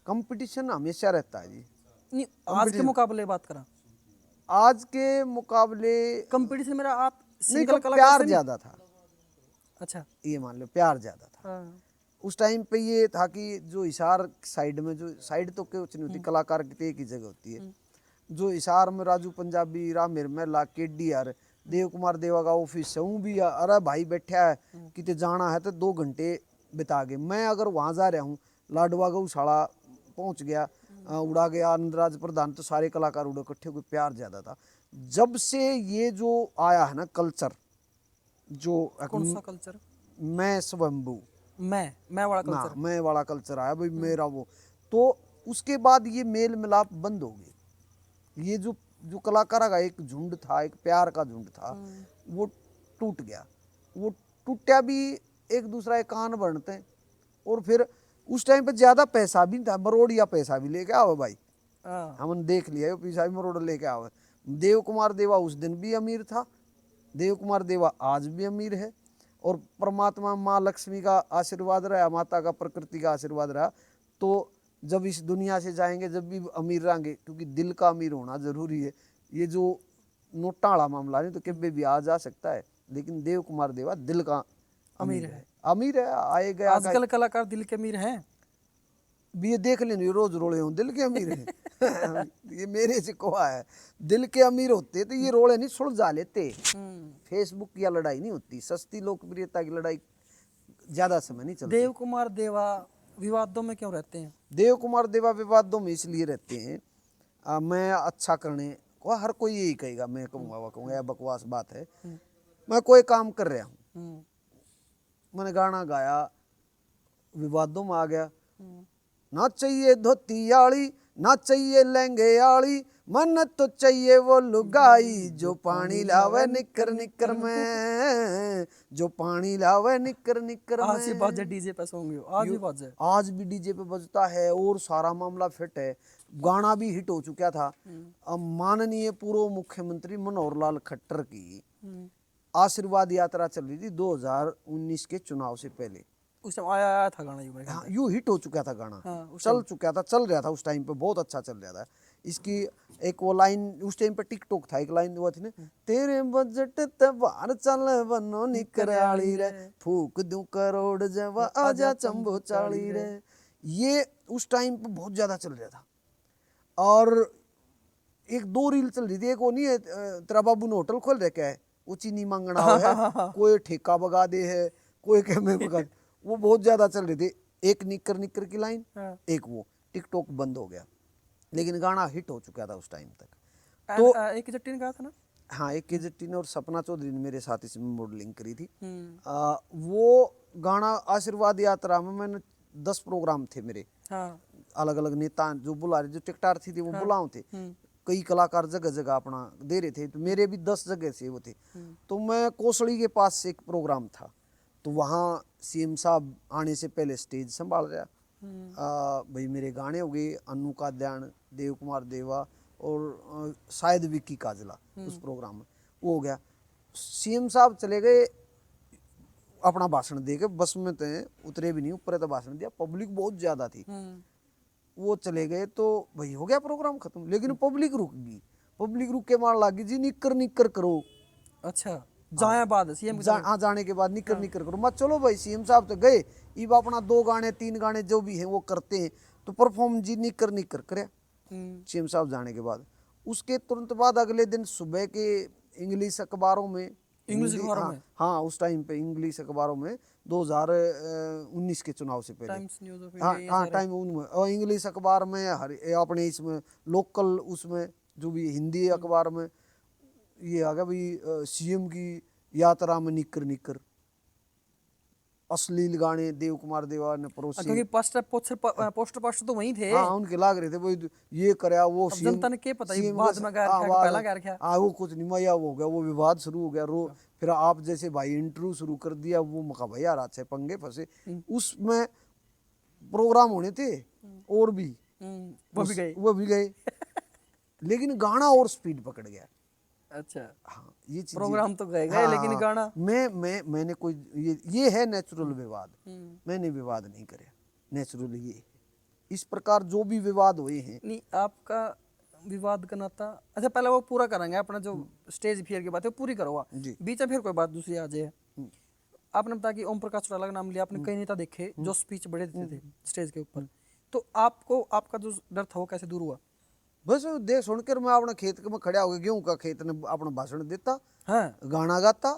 कंपटीशन हमेशा रहता है जी। नहीं, आज के मुकाबले बात करा, आज के मुकाबले कंपटीशन मेरा आप नहीं, सिंगल कब कलाकार प्यार से नहीं? ज्यादा था, अच्छा। ये मान लो प्यार ज्यादा था। हाँ। उस टाइम पे ये था कि जो हिसार साइड में, जो साइड तो कुछ नहीं होती, कलाकार की तो एक ही जगह होती है। जो हिसार में राजू पंजाबी, राम हिरमेला, केडीआर, देव कुमार देवा का ऑफिस है, वो भी अरे भाई बैठा है किते जाना है तो 2 घंटे बिता गए। मैं अगर वहाँ जा रहा हूँ, लाडवा गौशाला पहुँच गया, उड़ा गया आनंदराज प्रधान, तो सारे कलाकार उड़े इकट्ठे, कोई प्यार ज़्यादा था। जब से ये जो आया है ना कल्चर, जो कौन सा कल्चर? मैं स्वयंभू, मैं वाला ना कल्चर। मैं वाला कल्चर आया भाई, मेरा वो, तो उसके बाद ये मेल मिलाप बंद हो गए। ये जो जो कलाकारों का एक झुंड था, एक प्यार का झुंड था, वो टूट गया। वो टूटा भी, एक दूसरा के कान बनते हैं, और फिर उस टाइम पे ज्यादा पैसा भी था, मरोड़िया पैसा भी लेके आओ भाई, हाँ। हमने देख लिया पैसा भी मरोड़ लेके आओ। देव कुमार देवा उस दिन भी अमीर था, देव कुमार देवा आज भी अमीर है, और परमात्मा माँ लक्ष्मी का आशीर्वाद रहा, माता का प्रकृति का आशीर्वाद रहा, तो जब इस दुनिया से जाएंगे जब भी अमीर रहेंगे, क्योंकि दिल का अमीर होना जरूरी है। ये जो नोटा वाला मामला नहीं तो कभी भी आ जा सकता है, लेकिन देव कुमार देवा दिल का अमीर है, अमीर है, आए गया आजकल कलाकार दिल के अमीर हैं। भी, ये देख लेना, रोज रोले हों दिल के अमीर है ये मेरे से कोआ है, दिल के अमीर होते तो ये रोले नहीं सुलझा लेते। फेसबुक की लड़ाई नहीं होती, सस्ती लोकप्रियता की लड़ाई ज्यादा समय नहीं चलती। देव कुमार देवा विवादों में क्यों रहते हैं? देव कुमार देवा विवादों में इसलिए रहते हैं, मैं अच्छा करने को, हर कोई यही कहेगा, मैं कहूँगा यह बकवास बात है। मैं कोई काम कर रहा हूँ, मैंने गाना गाया, विवादों में आ गया, ना चाहिए धोती आली, ना चाहिए लहंगे आली, मन तो चाहिए वो लुगाई जो पानी लावे निकर निकर में, जो पानी लावे निकर निकर में। आज भी बाजे डीजे पे सॉन्ग हो, आज भी बाजे, आज भी डीजे पे बजता है, और सारा मामला फिट है। गाना भी हिट हो चुका था। अब माननीय पूर्व मुख्यमंत्री मनोहर लाल खट्टर की आशीर्वाद यात्रा चल रही थी 2019 के चुनाव से पहले। उस टाइम आया था गाना यूं हाँ, यूं हिट हो चुका था गाना। हाँ, चल रहा था उस टाइम पे, बहुत अच्छा चल रहा था। इसकी एक वो लाइन उस टाइम पे टिकटॉक था, एक लाइन वो थी ना, तेरे बजट तबार चल बनो निकराली रे, फूक दूं करोड़ जवा आजा चंबो चाली रे। ये उस टाइम पे बहुत ज्यादा चल रहा था। और एक 2 रील चल रही थी, एक वो नहीं है, तेरा बाबू ने होटल खोल रखा है, वो चीनी मांगना है, कोई ठेका बगा दे है, कोई कह में बगा दे, वो बहुत ज्यादा चल रही थी। एक निकर निकर की लाइन, एक वो, टिकटॉक बंद हो गया, लेकिन गाना हिट हो चुका था उस टाइम तक। तो एक जट्टी ने कहा था ना, हाँ, एक के जट्टी ने और सपना चौधरी ने मेरे साथ इसमें मॉडलिंग करी थी। वो गाना आशीर्वाद यात्रा में मैंने 10 प्रोग्राम थे मेरे, हाँ, अलग अलग नेता जो बुला रहे, जो टिकटार थी वो बुलाओ थे, कई कलाकार जगह जगह अपना दे रहे थे, तो मेरे भी 10 जगह से वो थे। तो मैं कोसड़ी के पास से एक प्रोग्राम था, तो वहाँ सीएम साहब आने से पहले स्टेज संभाल रहा, भाई मेरे गाने हो गए, अनु का ध्यान, देव कुमार देवा और शायद विक्की काजला उस प्रोग्राम में, वो हो गया। सीएम साहब चले गए अपना भाषण दे के, बस में थे, उतरे भी नहीं, ऊपर तो भाषण दिया, पब्लिक बहुत ज्यादा थी। वो चले गए तो भाई हो गया प्रोग्राम खत्म। लेकिन पब्लिक रुक गई, पब्लिक रुक के मार लगी जी निकर निकर करो। अच्छा, जाए बाद सीएम जाने के बाद निकर निकर करो मत। चलो भाई सीएम साहब तो गए, अब अपना 2 गाने 3 गाने जो भी है वो करते हैं, तो परफॉर्म जी निकर निकर करे सीएम साहब जाने के बाद। उसके तुरंत बाद अगले दिन सुबह के इंग्लिश अखबारों में, इंग्लिश अखबारों में? हाँ उस टाइम पे इंग्लिश अखबारों में 2019 के चुनाव से पहले, टाइम्स न्यूज़ ऑफ हाँ इंडिया हाँ टाइम उनमें, और इंग्लिश अखबार में अपने इसमें लोकल उसमें जो भी हिंदी अखबार में ये आ गया भाई सीएम की यात्रा में निकर निकर, अश्लील गाने देव कुमार देवा ने परोसे। क्योंकि पोस्टर तो वही थे। हाँ उनके लाग रहे थे भाई ये करया वो अब सीएम, जनता ने क्या पता, ये CM बाद का- में गैर हाँ, ख्या, पहला गैर ख्या। हाँ वो कुछ नहीं मैया वो हो गया, वो विवाद शुरू हो गया फिर आप जैसे भाई इंटरव्यू शुरू कर दिया, वो मका भैया रात से पंगे फंसे उसमें। प्रोग्राम होने थे और भी वो भी गए लेकिन गाना और स्पीड पकड़ गया। अच्छा, हाँ ये चीज प्रोग्राम तो गए लेकिन गाना मैंने कोई ये है नेचुरल विवाद, मैंने विवाद नहीं करे, नेचुरल ये है। इस प्रकार जो भी विवाद हुए हैं, नहीं आपका विवाद का नाता। अच्छा पहले वो पूरा करेंगे अपना जो स्टेज फियर की बात है वो पूरी करो जी। बीच में फिर कोई बात दूसरी आ जाए। आपने बताया कि ओम प्रकाश चौटाला का नाम लिया, आपने कई नेता देखे जो स्पीच बड़े देते थे स्टेज के ऊपर, तो आपको आपका जो डर था वो कैसे दूर हुआ? बस देख सुनकर मैं अपना खेत में खड़ा हो गया, गेहूं का खेत ने अपना भाषण देता, हाँ गाना गाता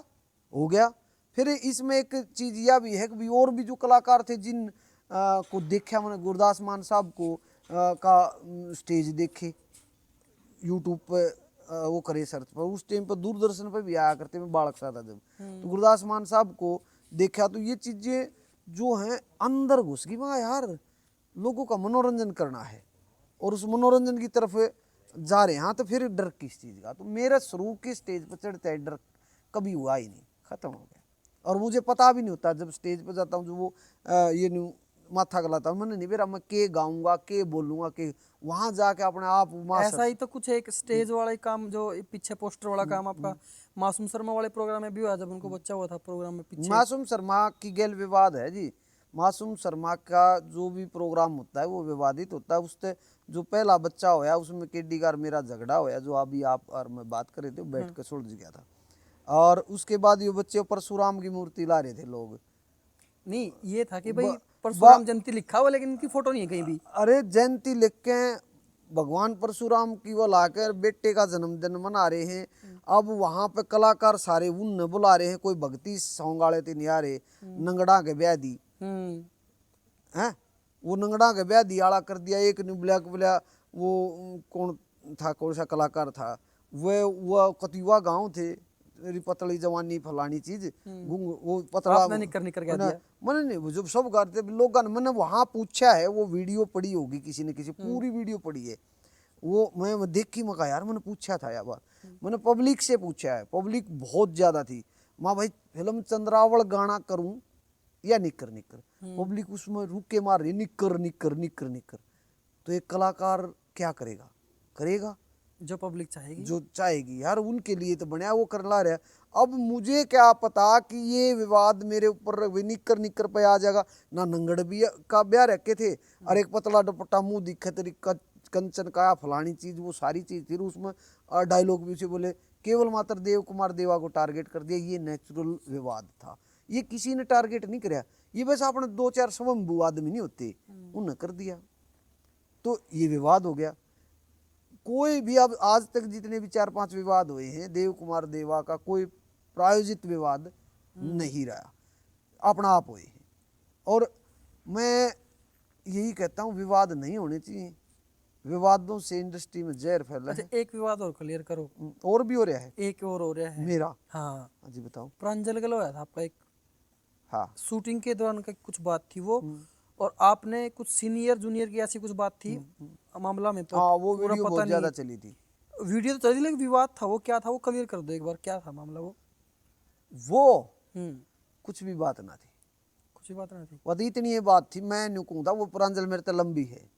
हो गया। फिर इसमें एक चीज यह भी है कि और भी जो कलाकार थे जिन को देखा मैंने, गुरदास मान साहब को का स्टेज देखे यूट्यूब पे वो करे सर्च पर, उस टाइम पर दूरदर्शन पे भी आया करते, मैं बालक सा था जब, तो गुरदास मान साहब को देखा तो ये चीजें जो हैं अंदर घुस गई। वहाँ यार लोगों का मनोरंजन करना है और उस मनोरंजन की तरफ जा रहे हैं, हाँ तो फिर डर किस चीज़ का? तो मेरा शुरू के स्टेज पर चढ़ते है डर कभी हुआ ही नहीं, खत्म हो गया। और मुझे पता भी नहीं होता जब स्टेज पर जाता हूँ जो वो ये न्यू माथा गलाता हूँ, मैंने नहीं बेरा मैं के गाऊंगा के बोलूंगा के, वहां जाके अपने आप ऐसा ही तो कुछ एक स्टेज वाला ही काम जो पीछे पोस्टर वाला काम आपका मासूम शर्मा वाले प्रोग्राम में भी हुआ, जब उनको बच्चा हुआ था प्रोग्राम में पीछे। मासूम शर्मा की गैल विवाद है जी। मासूम शर्मा का जो भी प्रोग्राम होता है वो विवादित होता है। उससे जो पहला बच्चा होया उसमें केडी का मेरा झगड़ा होया, जो अभी आप और मैं बात कर रहे थे, बैठ के सुलझ गया था। और उसके बाद ये बच्चे परशुराम की मूर्ति ला रहे थे लोग। नहीं ये था कि भाई परशुराम जयंती लिखा हुआ लेकिन इनकी फोटो नहीं है कहीं भी। अरे जयंती लिख के भगवान परशुराम की वो लाकर बेटे का जन्मदिन मना रहे हैं। अब वहां पे कलाकार सारे उन न बुला रहे हैं, कोई भक्ति सॉन्ग वाले थे नहीं आ रहे, नंगड़ा के ब्याह दी हैं, वो नंगड़ा के ब्याह दी आड़ा कर दिया। एक ने ब्लैक बोला वो कौन था, कौन सा कलाकार था वो कतिवा गांव थे, मेरी पतली जवानी फलानी चीज वो पतला आपने निकर निकर कह दिया। मैंने नहीं, वो जो सब करते लोग मैंने वहां पूछा है, वो वीडियो पड़ी होगी किसी ने किसी, पूरी वीडियो पड़ी है वो, मैं देखी मैं कहा यार मैंने पूछा था यार बात, मैंने पब्लिक से पूछा है, पब्लिक बहुत ज्यादा थी। माँ भाई फिल्म चंद्रावल गाना करूं या निकर निकर, पब्लिक उसमें रुक के मार रही निकर निकर निकर निकर। तो एक कलाकार क्या करेगा, करेगा जो पब्लिक चाहेगी, जो चाहेगी यार, उनके लिए तो बनया वो कर ला रहा। अब मुझे क्या पता कि ये विवाद मेरे ऊपर निकर निकर पे आ जाएगा ना। नंगड़ भी का ब्याह रखे थे और एक पतला दुपट्टा मुंह दिखे तेरी कंचन का फलानी चीज, वो सारी चीज थी उसमें। डायलॉग भी उसे बोले, केवल मात्र देव कुमार देवा को टारगेट कर दिया। ये नेचुरल विवाद था, ये किसी ने टारगेट नहीं कराया, ये बस अपने 2-4 स्वयंभू आदमी नहीं होते उन्होंने कर दिया, तो ये विवाद हो गया। कोई भी अब आज तक जितने भी 4-5 विवाद हुए हैं, देव कुमार देवा का कोई प्रायोजित विवाद नहीं रहा, अपना आप हुए हैं। और मैं यही कहता हूँ विवाद नहीं होने चाहिए, विवादों से इंडस्ट्री में जहर फैला है। अच्छा एक विवाद और क्लियर करो, और भी हो रहा है, एक और हो रहा है मेरा। हाँ जी बताओ। प्रांजल गल होया था आपका एक, हाँ शूटिंग के दौरान का कुछ बात थी वो, और आपने कुछ सीनियर जूनियर की ऐसी कुछ बात थी मामला में, हाँ वो पूरा वीडियो पता बहुत ज्यादा नहीं। चली थी। वीडियो तो चली लेकिन विवाद था वो, क्या था वो क्लियर कर दो एक बार, क्या था मामला वो? कुछ भी बात ना थी, कुछ भी बात नहीं थी। वो इतनी ये बात थी, मैं नहीं कहूँगा वो प्रांजल मेरे तो लंबी है।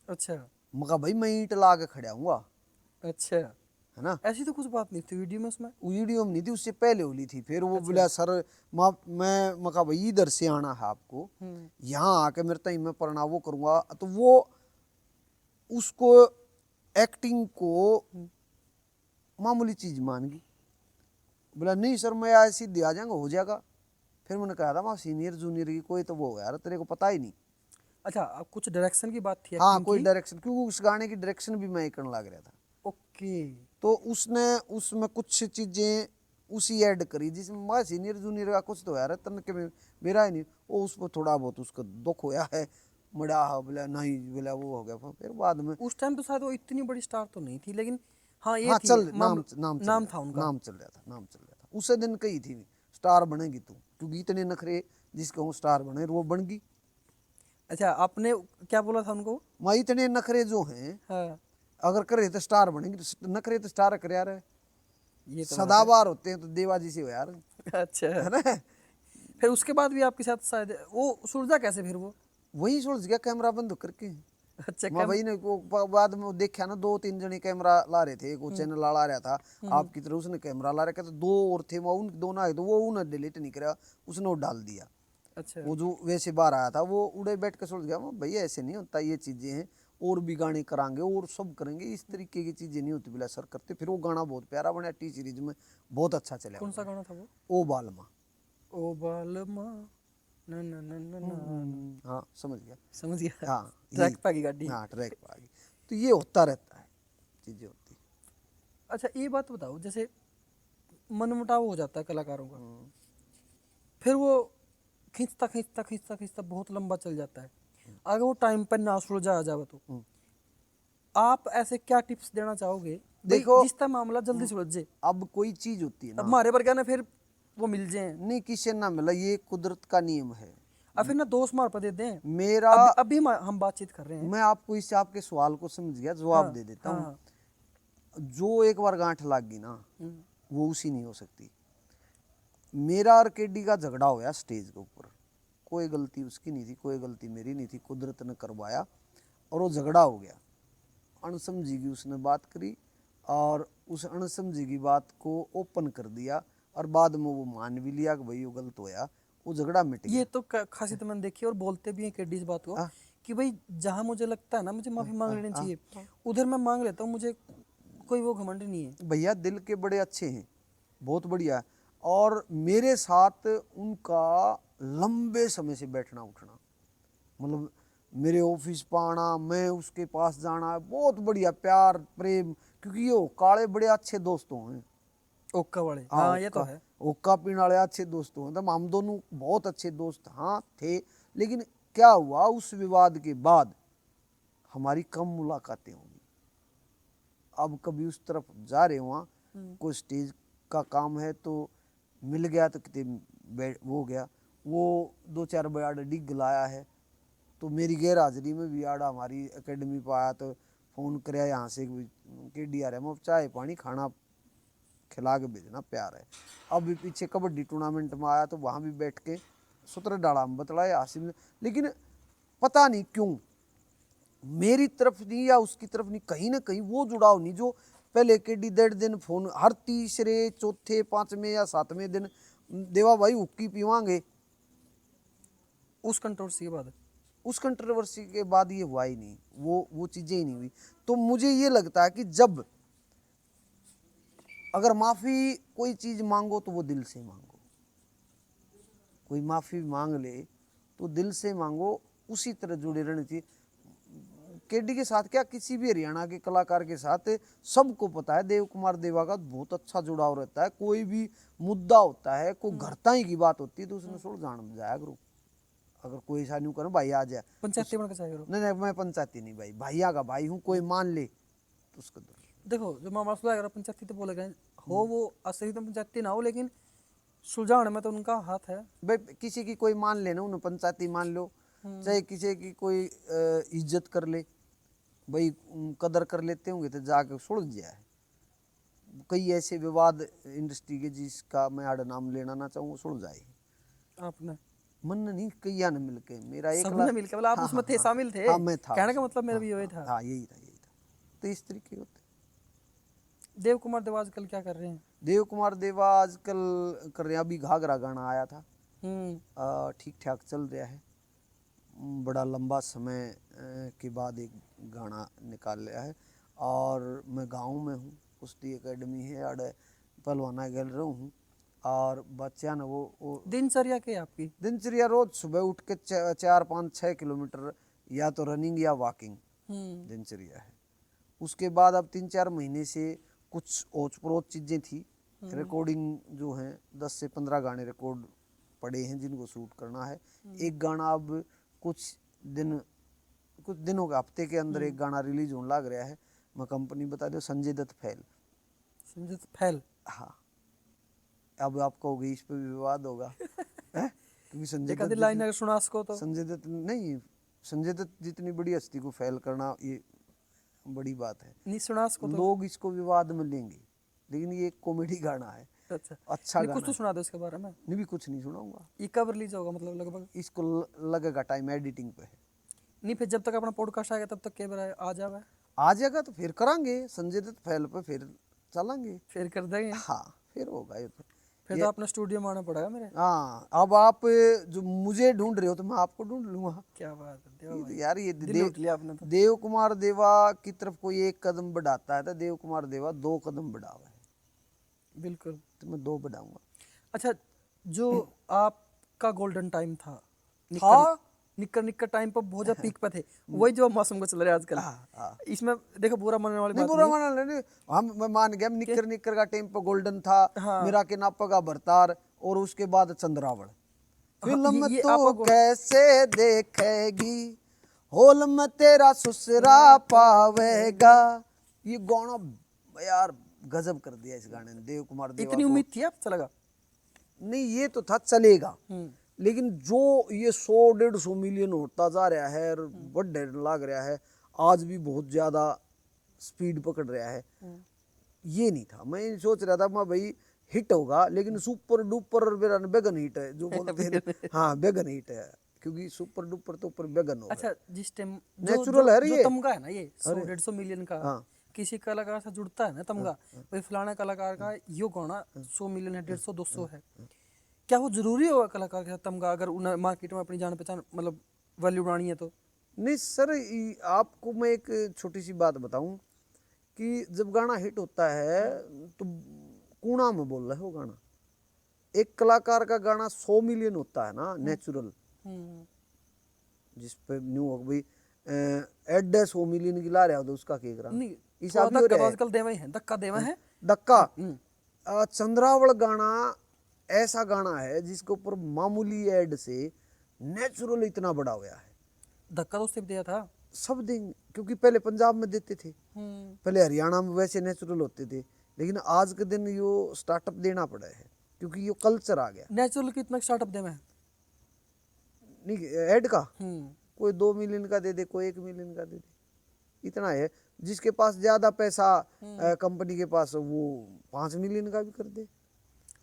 अच्छा मगर भाई मैं ईंट ला के खड़ा हुआ, अच्छा, है ना। ऐसी तो कुछ बात नहीं थी वीडियो में उसमें। वीडियो में नहीं थी, उससे पहले होली थी। फिर वो बोला सर मैं मका भाई इधर से आना है आपको, यहाँ आके मेरे तई मैं प्रणाम वो करूँगा। तो वो उसको एक्टिंग को मामूली चीज मान गई। बोला नहीं सर मैं आज सीधे आ जाऊंगा, हो जाएगा। फिर मैंने कहा था वहाँ सीनियर जूनियर की कोई तो वो यार तेरे को पता ही नहीं। अच्छा, अब कुछ डायरेक्शन की बात थी हाँ acting कोई की? डायरेक्शन, क्योंकि उस गाने की डायरेक्शन भी मैं ही करने लग रहा था। ओके। तो उसने उसमें कुछ चीजें उसी ऐड करी जिसमें मैं सीनियर जूनियर का कुछ तो यार तन के मेरा ही नहीं, वो उस पर थोड़ा बहुत उसका दुख होया है, मड़ा बोला नहीं बोला वो हो गया। फिर बाद में उस टाइम तो शायद वो इतनी बड़ी स्टार तो नहीं थी, लेकिन हाँ ये हाँ थी चल नाम नाम था उनका। नाम चल रहा था, नाम चल रहा था। उसे दिन कही थी स्टार बनेगी तू, क्योंकि इतने नखरे जिसके हूँ स्टार बने, वो बन गई। अच्छा, आपने क्या बोला था उनको? मैं इतने नखरे जो हैं हाँ, अगर करे तो स्टार बनेगी, तो नखरे तो स्टार कर यार, ये तो बात सदाबहार होते हैं तो देवाजी से हो यार, है। अच्छा, है ना। फिर उसके बाद भी आपके साथ शायद वो सुलझा कैसे फिर वो? वही सुलझ गया कैमरा बंद करके। अच्छा, मैं भाई ने को बाद में वो देखा ना, 2-3 जने कैमरा ला रहे थे, एक वो चैनल ला रहा था आपकी तरह, उसने कैमरा ला रखा था, 2 और थे, मैं उन दोनों आए तो वो उन्हें डिलीट नहीं करा, उसने वो डाल दिया। अच्छा, वो जो वैसे बाहर आया था वो उड़े बैठ के सुलझ गया। मैं भैया ऐसे नहीं होता, ये चीजें हैं, और भी गाने करांगे और सब करेंगे, इस तरीके की चीजें नहीं होती बिला सर करते। फिर वो गाना बहुत प्यारा बना, टी सीरीज में बहुत अच्छा चला। कौन सा गाना था वो? ओ बालमा। ओ बालमा ना ना ना ना ना। हाँ समझ गया। समझ गया। हाँ ट्रैक पे आ गई गाड़ी। हाँ ट्रैक पे आ गई। तो ये होता रहता है, चीजें होती। अच्छा, ये बात बताओ, जैसे मनमुटाव हो जाता है कलाकारों का, फिर वो खींचता खींचता खींचता खींचता बहुत लंबा चल जाता है, अगर वो टाइम पर ना सुलझा आ जाए तो आप ऐसे क्या टिप्स देना चाहोगे देखो, जिस तरह मामला जल्दी सुलझ जाए? अब कोई चीज होती है अब ना, हमारे पर क्या ना फिर वो मिल जाए, नहीं किसी ना मिला, ये कुदरत का नियम है। और फिर ना दोस्त मार पर दे दें। मेरा अभी हम बातचीत कर रहे हैं। मैं आपको इससे आपके सवाल को समझ गया, जवाब हाँ, दे देता हाँ, हूँ। हाँ। जो एक बार गांठ लग गई ना, हम्म, वो उसी नहीं हो सकती। मेरा और केडी का झगड़ा हो गया स्टेज के ऊपर, कोई गलती उसकी नहीं थी, कोई गलती मेरी नहीं थी, कुदरत ने करवाया और वो झगड़ा हो गया। अणसमझी की उसने बात करी और उस अणसमझी की बात को ओपन कर दिया, और बाद में वो मान भी लिया कि भाई वो गलत होया, वो झगड़ा मिट गया। ये तो खासियत मैंने देखी, और बोलते भी हैं केडी इस बात को हाँ। कि भाई जहां मुझे लगता है ना मुझे माफी मांग लेनी चाहिए, उधर मैं मांग लेता हूँ, मुझे कोई वो घमंड नहीं है। भैया दिल के बड़े अच्छे हैं, बहुत बढ़िया है। और मेरे साथ उनका लंबे समय से बैठना उठना, मतलब मेरे ऑफिस पर आना, मैं उसके पास जाना, बहुत बढ़िया प्यार प्रेम, क्योंकि ये काले बड़े अच्छे दोस्तों हैं। ओक्का वाले, हाँ हाँ ये तो है। ओक्का पीने वाले अच्छे दोस्तों हैं, तो हम दोनों बहुत अच्छे दोस्त हाँ थे। लेकिन क्या हुआ, उस विवाद के बाद हमारी कम मुलाकातें होंगी। अब कभी उस तरफ जा रहे वहाँ, कोई स्टेज का काम है तो मिल गया तो कितने वो हो गया, वो 2-4 बार डिग लाया है, तो मेरी गैर हाजिरी में भी आड़ा हमारी एकेडमी पर आया तो फोन कराया यहाँ से कि डी आर एम चाय पानी खाना खिला के भेजना, प्यार है। अब भी पीछे कबड्डी टूर्नामेंट में आया तो वहाँ भी बैठ के सूत्र डाला हम बतलाया आसिम ने, लेकिन पता नहीं क्यों मेरी तरफ नहीं या उसकी तरफ नहीं, कहीं ना कहीं वो जुड़ाव नहीं जो पहले के 1.5 दिन फोन, हर तीसरे चौथे 5वें या 7वें दिन देवा भाई हुक्की पीवांगे। उस कंट्रोवर्सी के बाद उस कंट्रोवर्सी के बाद ये हुआ ही नहीं, वो चीजें ही नहीं हुई। तो मुझे ये लगता है कि जब अगर माफी कोई चीज मांगो तो वो दिल से मांगो, कोई माफी मांग ले तो दिल से मांगो, उसी तरह जुड़े रहने चाहिए। केडी के साथ क्या, किसी भी हरियाणा के कलाकार के साथ सबको पता है देव कुमार देवा का बहुत अच्छा जुड़ाव रहता है। कोई भी मुद्दा होता है, कोई घरताई की बात होती है तो उसने सुलझाने जाया करो। अगर कोई ऐसा नहीं करे भाई आ जाए, पंचायती बन के चाहिए करो। नहीं मैं पंचायती नहीं भाई, भैया का भाई हूँ, कोई मान ले तो उसको दो। देखो जो मामला सुलझा अगर पंचायती तो बोले गए हो, वो असली तो पंचायती ना हो, लेकिन सुलझाने में तो उनका हाथ है। भाई किसी की कोई मान लेना, उन्हें पंचायती मान लो, चाहे किसी की कोई इज्जत कर ले, भाई कदर कर लेते होंगे तो जाके सुलझ जाए। कई ऐसे विवाद इंडस्ट्री के जिसका मैं आड़ नाम लेना ना चाहूँ, सुलझाए आपने मन नहीं कैया ने मिलके, मेरा एक सबने मिलकर, मतलब आप हाँ, उसमें हाँ, थे, हाँ, शामिल थे। हाँ मैं था कहने का उसमें। मतलब मेरा हाँ, भी यही हाँ, था। हाँ यही था। तो इस तरीके होते। देव कुमार देव आजकल क्या कर रहे हैं? देव कुमार देवा आजकल कर रहे हैं, अभी घाघरा गाना आया था, ठीक ठाक चल रहा है, बड़ा लंबा समय के बाद एक गाना निकाल लिया है। और मैं गाँव में हूँ, कुश्ती एकेडमी है अड़े पहलवाना गेल रहा हूँ। और बच्चा न वो दिनचर्या क्या है आपकी? दिनचर्या रोज सुबह उठ के 4, 5, 6 किलोमीटर या तो रनिंग या वॉकिंग दिनचर्या है। उसके बाद अब 3, 4 महीने से कुछ ओच प्रोच चीज़ें थी, रिकॉर्डिंग जो है 10 से 15 गाने रिकॉर्ड पड़े हैं जिनको शूट करना है। एक गाना अब कुछ दिनों के हफ्ते के अंदर एक गाना रिलीज होने लग रहा है। मैं कंपनी बता दो, संजय दत्त फैल। संजय दत्त फैल? हाँ, अब आपको होगी, इस पे भी विवाद होगा हैं? क्योंकि संजय एक आधी दत्त लाइन अगर सुना सको तो। संजय दत्त नहीं, संजय दत्त जितनी बड़ी हस्ती को फैल करना ये बड़ी बात है। नहीं सुना सको तो। लोग इसको विवाद में लेंगे, लेकिन ये एक कॉमेडी गाना है, अच्छा अच्छा नहीं, गाना कुछ तो है। सुना दो इसके बारे में। नहीं भी कुछ नहीं सुनाऊंगा, ये कब रिलीज होगा मतलब लगभग? इसको लगेगा टाइम, एडिटिंग पे है। नहीं फिर जब तक अपना पॉडकास्ट आएगा तब तक के बार आ जावे? आ जाएगा तो फिर करांगे संजय दत्त फैल पे, फिर चलेंगे। फिर कर देंगे। हाँ फिर होगा ये तो। फिर तो अपना स्टूडियो में आना पड़ेगा मेरे। हाँ, अब आप जो मुझे ढूंढ रहे हो तो मैं आपको ढूंढ लूंगा। क्या बात है देवा ये भाई, तो यार ये दिल लूट लिया आपने तो। देव कुमार देवा की तरफ कोई एक कदम बढ़ाता है तो देव कुमार देवा 2 कदम बढ़ावा है, बिल्कुल। तो मैं 2 बढ़ाऊंगा। अच्छा, जो आपका गोल्डन टाइम था, था? निक्कर टाइम पर बहुत ज्यादा पीक पे थे, वही जो मौसम को चल रहा है आजकल। हाँ। इसमें देखो बुरा मानने वाली नहीं बात बुरा नहीं। माना नहीं, मैं मान गया, निक्कर का टेम्पो गोल्डन था। हाँ। मेरा के नापा का भरतार, और उसके बाद चंद्रावण। फिल्म ये तो आपका कैसे देखेगी, होल में तेरा ससुरा पावेगा। ये गाना यार गजब कर दिया इस गाने ने देव कुमार देवा इतनी को। उम्मीद थी आपसे लगा? नहीं ये तो था चलेगा, लेकिन जो ये 100-150 मिलियन होता जा रहा है और बढ़ने लग रहा है, आज भी बहुत ज्यादा स्पीड पकड़ रहा है, ये नहीं था। मैं सोच रहा था मैं भाई हिट होगा, लेकिन सुपर डुपर और बेगन हिट है जो बोलते हैं। हाँ बेगन हिट है, क्योंकि सुपर डुपर तो ऊपर बेगन होगा। अच्छा, जिस टाइम नेचुरल है जो ये। तमगा है ना, ये 100-150 मिलियन का हाँ। किसी कलाकार से जुड़ता है ना तमगा, भाई फलाना कलाकार का यो गाना 100 मिलियन है, 150-200 है, क्या वो जरूरी होगा कलाकार के साथ तमगा, अगर उन्हें मार्केट में अपनी जान पहचान मतलब वैल्यू बढ़ानी है तो? नहीं सर, आपको मैं एक छोटी सी बात बताऊं कि जब गाना हिट होता है तो कूणा में बोल रहा है वो गाना। एक कलाकार का गाना 100 मिलियन होता है ना नेचुरल, जिस पे न्यू हो भाई एड 100 मिलियन की ला रहा हो तो उसका क्या करा। नहीं, ऐसा भी हो धक्का रहा तो है। आजकल देवा ही है, धक्का देवा है। धक्का चंद्रावल गाना ऐसा गाना है जिसके ऊपर मामूली एड से नेचुरल इतना बड़ा हुआ है। धक्का तो उससे भी दिया था सब देंगे, क्योंकि पहले पंजाब में देते थे, पहले हरियाणा में वैसे नेचुरल होते थे, लेकिन आज के दिन यो स्टार्टअप देना पड़ा है क्योंकि यो कल्चर आ गया। नेचुरल कितना स्टार्टअप देवा है? नहीं ऐड का कोई 2 मिलियन का दे दे, कोई 1 मिलियन का दे दे, इतना है। जिसके पास ज्यादा पैसा कंपनी के पास, वो 5 मिलियन का भी कर दे।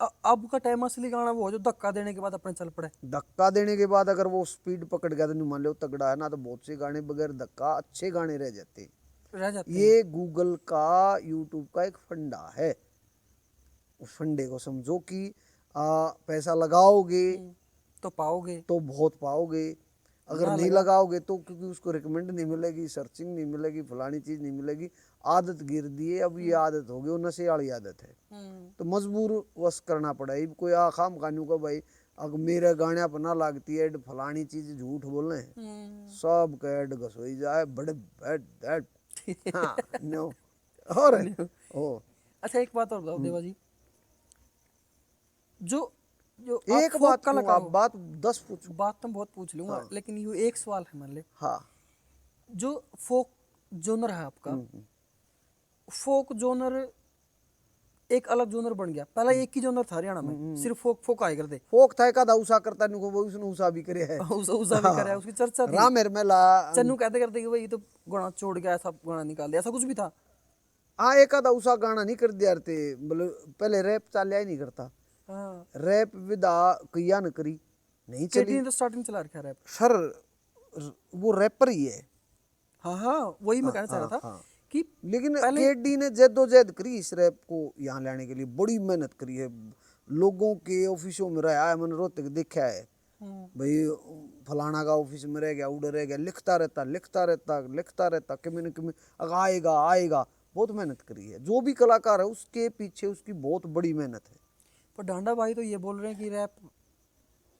अब का टाइम असली गाना वो जो धक्का देने के बाद अपने चल पड़े। धक्का देने के बाद अगर वो स्पीड पकड़ गया तो नहीं, मान लो तगड़ा है ना, तो बहुत से गाने बगैर धक्का अच्छे गाने रह जाते। रह जाते हैं। ये गूगल का, यूट्यूब का एक फंडा है। उस फंडे को समझो कि पैसा लगाओगे तो पाओगे, तो बहुत पाओगे, अगर नहीं लगाओगे तो क्योंकि उसको रिकमेंड नहीं मिलेगी, सर्चिंग नहीं मिलेगी, फलानी चीज नहीं मिलेगी, आदत गिर दी है। अब ये आदत हो गई, वो नशे वाली आदत है, तो मजबूर वश करना पड़ा है। कोई आखाम कानू का भाई अगर मेरे गाने पर ना लगती है फलानी चीज, झूठ बोल रहे हैं, सब का एड घसोई जाए बड़े बैड दैट। हाँ नो और ओ अच्छा एक बात और बताओ देवा जी, जो जो एक आप बात कलाकार आप हो, बात 10 पूछो। बात तो बहुत पूछ लूंगा, लेकिन ये एक सवाल है मान ले, हाँ जो फोक जोनर है आपका, फोक जोनर एक अलग जोनर बन गया। पहला एक ही जोनर था हरियाणा में, सिर्फ फोक फोक आए करते। फोक था का उषा करता नहीं को, वो उसने उषा भी करे है। उसा भी करा, उसकी चर्चा थी। रामेर मेला चन्नू कहते करते कि भाई ये तो गाना छोड़ गया, ऐसा गाना निकाल दिया, ऐसा कुछ भी था? हाँ एक आधा उषा गाना नहीं कर दिया थे, मतलब पहले रैप चालिया ही नहीं करता। हाँ, रैप विदा किया न करी नहीं चली। केटी ने तो स्टार्टिंग चला रखा रैप। सर वो रैपर ही है। हाँ वही मैं कहना चाह रहा था कि लेकिन केडी ने जद्दोजहद करी इस रैप को यहाँ लाने के लिए, बड़ी मेहनत करी है, लोगों के ऑफिसों में रहा है, मैंने रोहतक देखा है, भाई फलाना का ऑफिस में रह गया, उधर रह गया, लिखता रहता कि आएगा आएगा। बहुत मेहनत करी है, जो भी कलाकार है उसके पीछे उसकी बहुत बड़ी मेहनत है। पर डांडा भाई तो ये बोल रहे हैं कि रैप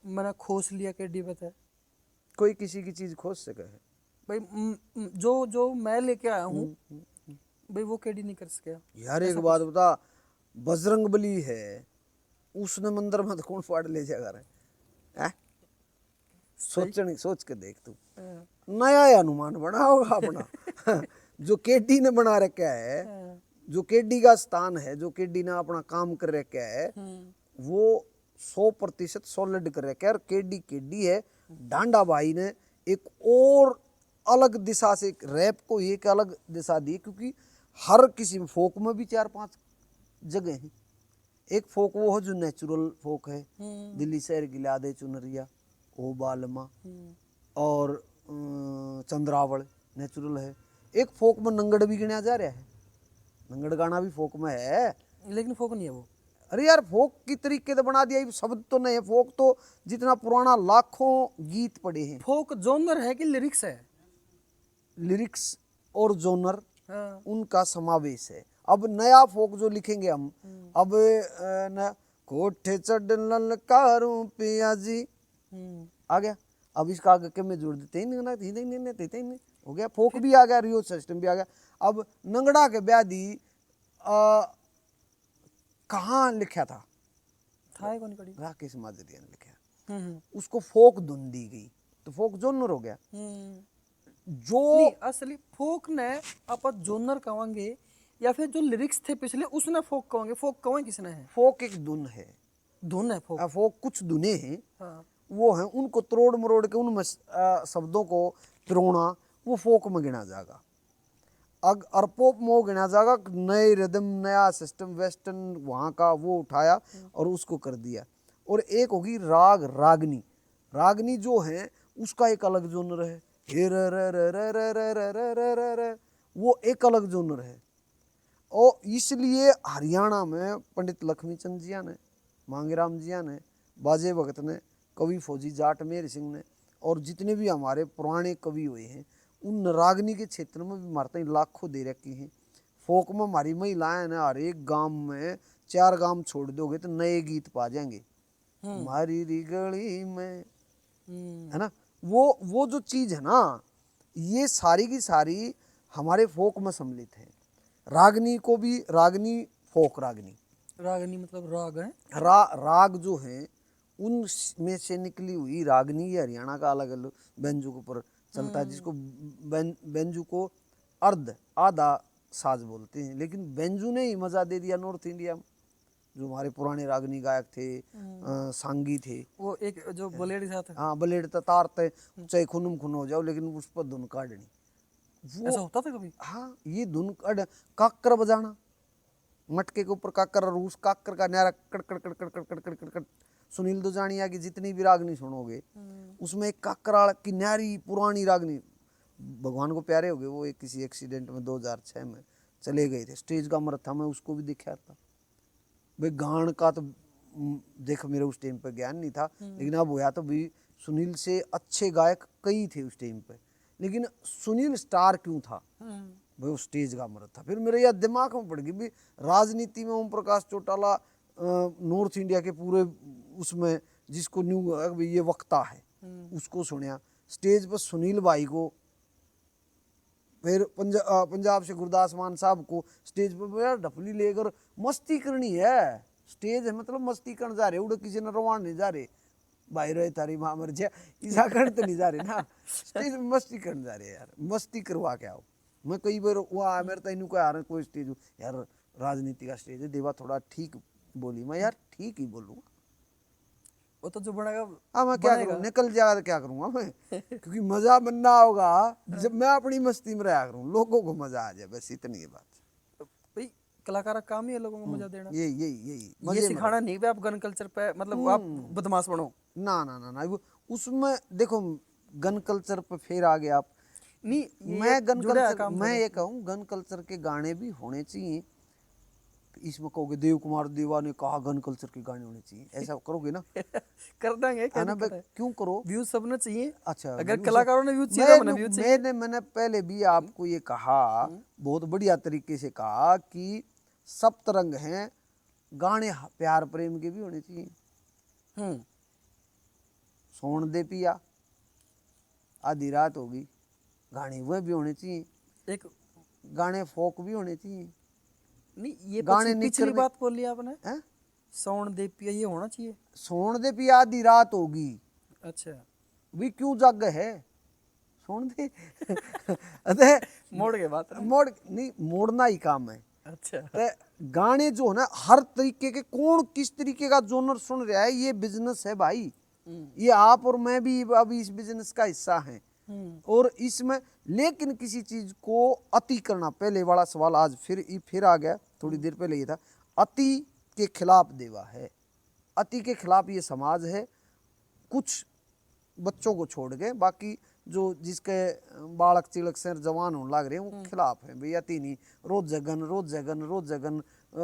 मैंने खोस लिया के डिबत है कोई किसी की चीज खोज सके है। भाई। जो जो मैं लेके आया हूँ भाई वो केडी नहीं कर सके। यार एक बात बता, बजरंग बली है, उसने मंदिर में तो कौन फाड़ ले जाएगा रे? हैं? सोच के देख तू, नया हनुमान बना होगा अपना जो केडी ने बना रखा है, जो केडी का स्थान है, जो केडी ने अपना काम कर रखा है, वो 100% सॉलिड कर रखा है। और केडी केडी है, डांडा भाई ने एक और अलग दिशा से रैप को एक अलग दिशा दी, क्योंकि हर किसी में फोक में भी 4-5 जगह हैं। एक फोक वो है जो नेचुरल फोक है, दिल्ली शहर की लादे चुनरिया, ओ बालमा और चंद्रावल नेचुरल है। एक फोक में नंगड़ भी गिना जा रहा है, नंगड़ गाना भी फोक में है, लेकिन फोक नहीं है वो। अरे यार फोक की तरीके से बना दिया, शब्द तो नहीं है। फोक तो जितना पुराना लाखों गीत पड़े हैं। फोक जोनर है कि लिरिक्स है? लिरिक्स और जोनर हाँ। उनका समावेश है। अब नया फोक जो लिखेंगे हम, अब न कोठे चढ़ ललकारूं पिया जी आ गया, अब इसका आगे के में जोड़ देते हैं, हो गया फोक भी आ गया, रियो सिस्टम भी आ गया। अब नंगड़ा के ब्यादी कहाँ लिखा था? कौन कड़ी राकेश माजरिया ने लिखा, उसको फोक धुन दी गई तो फोक जोनर हो गया। जो नहीं, असली फोक ने आप जोनर कहेंगे या फिर जो लिरिक्स थे पिछले उसने फोक कहेंगे? फोक कहें किसने है? फोक एक धुन है, धुन है फोक। फोक कुछ धुने हैं, हाँ। वो हैं, उनको तोड़ मरोड़ के उनमें शब्दों को पिरोना, वो फोक में गिना जाएगा। और पॉप में गिना जाएगा, नए रिदम, नया सिस्टम, वेस्टर्न वहाँ का वो उठाया और उसको कर दिया। और एक होगी राग रागनी, रागनी जो है उसका एक अलग जोनर है, हे र र र र र र र र र र र, वो एक अलग जोनर है। और इसलिए हरियाणा में पंडित लक्ष्मीचंद जिया ने, मांगेराम जिया ने, बाजे भगत ने, कवि फौजी जाट मेहर सिंह ने, और जितने भी हमारे पुराने कवि हुए हैं, उन रागनी के क्षेत्र में भी मारते लाखों दे रखी हैं। फोक में हमारी महिलाएं ने हर एक गांव में 4 गांव छोड़ दोगे तो नए गीत पा जाएंगे, हमारी रिगड़ी में, है ना। वो जो चीज है ना, ये सारी की सारी हमारे फोक में सम्मिलित है। रागनी को भी, रागनी फोक रागनी, रागनी मतलब राग है। राग जो है उनमें से निकली हुई रागनी, ये हरियाणा का अलग अलग बेंजू के ऊपर चलता है, जिसको बेंजू को अर्ध आधा साज बोलते हैं। लेकिन बेंजू ने ही मजा दे दिया नॉर्थ इंडिया में, जो हमारे पुराने रागनी गायक थे, सांगी थे, वो एक जो ब्लेड साथ। हाँ ब्लेड तार थे, चाहे खुनुम खुन हो जाओ, लेकिन उस पर धुन काटनी। ऐसा होता था कभी? हाँ, ये धुन काकर बजाना, मटके के ऊपर काकर, और उस काकर का न्यारा कड़ कड़ कड़ कड़ कड़ कड़ कड़ कड़ कड़। सुनील दुजानिया की जितनी भी रागनी सुनोगे, उसमें एक काकराल की न्यारी पुरानी रागनी, भगवान को प्यारे हो गए वो, एक किसी एक्सीडेंट में 2006 में चले गए थे, स्टेज का मरत था, मैं उसको भी देखा था। भाई गान का तो देख मेरे उस टाइम पे ज्ञान नहीं था, लेकिन अब हुआ तो भी सुनील से अच्छे गायक कई थे उस टाइम पे, लेकिन सुनील स्टार क्यों था? भाई वो स्टेज का मरद था। फिर मेरे यार दिमाग में पड़ गई भी, राजनीति में ओम प्रकाश चौटाला नॉर्थ इंडिया के पूरे उसमें, जिसको न्यू ये वक्ता है, उसको सुनिया स्टेज पर सुनील भाई को, फिर पंजाब से गुरदास मान साहब को स्टेज पर यार ढपली लेकर मस्ती करनी है। स्टेज है मतलब मस्ती करने जा रहे, उड़े किसी ने रवान नहीं जा रहे, भाई रहे तारी माँ मर जाए ईसा करने तो नहीं जा रहे ना, स्टेज में मस्ती करने जा रहे यार, मस्ती करवा के आओ। मैं कई बार वहाँ मेरे तैनू को आ रहा कोई स्टेज यार राजनीति का स्टेज है, देवा थोड़ा ठीक बोली, मैं यार ठीक ही बोलूँगा, वो तो जो बनेगा। हाँ मैं क्या करूँ, निकल जाएगा तो क्या करूँगा मैं क्योंकि मजा बनना होगा जब मैं अपनी मस्ती में रहा करूँ, लोगों को मजा आ जाए, बस इतनी ही बात। भाई कलाकार का काम ही है लोगों को मजा देना, यही ये सिखाना नहीं आप गन कल्चर पे, मतलब आप बदमाश बनो ना ना ना ना। उसमें देखो गन कल्चर पे फिर आ गए आप। नहीं मैं गन कल्चर, मैं ये कहूँ गन कल्चर के गाने भी होने चाहिए, इसमें कहोगे देव कुमार देवा ने कहा घन कल्चर के गाने होने चाहिए, ऐसा करोगे ना? कर देंगे, क्या है ना दिक्कत बे, है? क्यों करो? व्यूज सबने चाहिए। अच्छा, अगर व्यूज- कलाकारों ने व्यूज चाहिए तो मैंने मैंने व्यूज चाहिए। मैंने पहले भी आपको ये कहा, बहुत बढ़िया तरीके से कहा कि सप्तरंग हैं, गाने प्यार प्रेम के भी होने चाहिए। हम्म। सोन दे पिया, आधी रात होगी, गाने वह भी होने चाहिए। एक गाने फोक भी होने चाहिए। नहीं, ये गाने पिछली निकलने- बात बोली आपने, हैं? सौण दे पिया, ये होना चाहिए। सोन दे पिया आधी रात होगी, अच्छा, भी क्यों जग है? सोन दे अरे मोड़ के बात है। मोड़ नहीं, मोड़ना ही काम है। अच्छा, ते गाने जो है ना, हर तरीके के, कौन किस तरीके का जोनर सुन रहा है, ये बिजनेस है भाई। ये आप और मैं भी अभी इस बिजनेस का हिस्सा हैं। और इसमें लेकिन किसी चीज को अति करना, पहले वाला सवाल आज फिर आ गया, थोड़ी देर पहले ये था, अति के खिलाफ देवा है। अति के खिलाफ ये समाज है, कुछ बच्चों को छोड़ के बाकी जो जिसके बालक चिलक से जवान होने लग रहे हैं वो खिलाफ है भैया। तीन रोज जगन रोज जगन रोज जगन,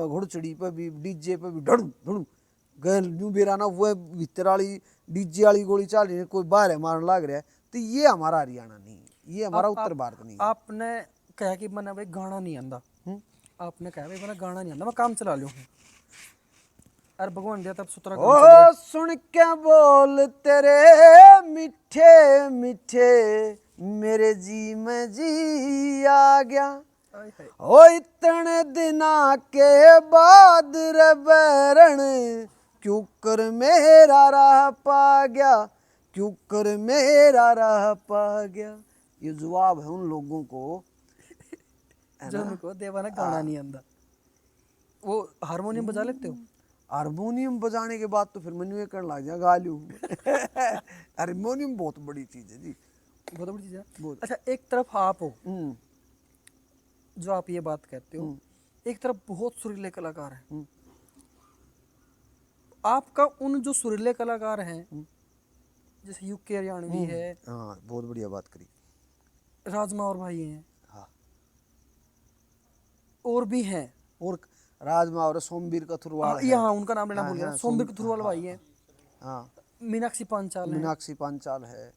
घुड़चड़ी पे भी डीजे पे भी ढड़ू ढड़ू गैल न्यू बेराना, वो भीतर वाली डीजे वाली गोली चल रही है, कोई बाहर है मारने लग रहा है। तो ये हमारा हरियाणा नहीं है, ये हमारा उत्तर भारत नहीं है। आपने कहा कि मैंने भाई गाना नहीं आंदा, आपने कहा भाई मैंने गाना नहीं आंदा, मैं काम चला लूँ। अरे भगवान दिया तब सुतरा काम चल रहा ओ सुन के बोल तेरे मीठे मीठे, मेरे जी में जी आ गया। है। ओ इतने दिना के बाद रे बैरण, क्यों कर मेरा राह पा गया, क्यों कर मेरा राह पा गया। ये जवाब है उन लोगों को, है जो ना? उनको देवा ने गाना नहीं आंदा। वो हारमोनियम बजा लेते हो? हारमोनियम बजाने के बाद तो फिर मैंने ये करने लग जा गा लूं। हारमोनियम बहुत बड़ी चीज है जी, बहुत बड़ी चीज है। बहुत। अच्छा, एक तरफ आप हो हम्म, जो आप ये बात कहते हो, एक तरफ बहुत सुरीले कलाकार हैं। आपका उन जो सुरीले कलाकार हैं, जैसे यूके हरियाणवी है, हाँ बहुत बढ़िया बात करी। राजमा और भाई हैं, हाँ, और भी हैं। और राजमा और सोमवीर कथुरवाल है। यहाँ उनका नाम लेना हाँ, भूल गया, हाँ, सोमवीर कथुरवाल भाई हैं, हाँ, मीनाक्षी पांचाल हैं, मीनाक्षी पांचाल है,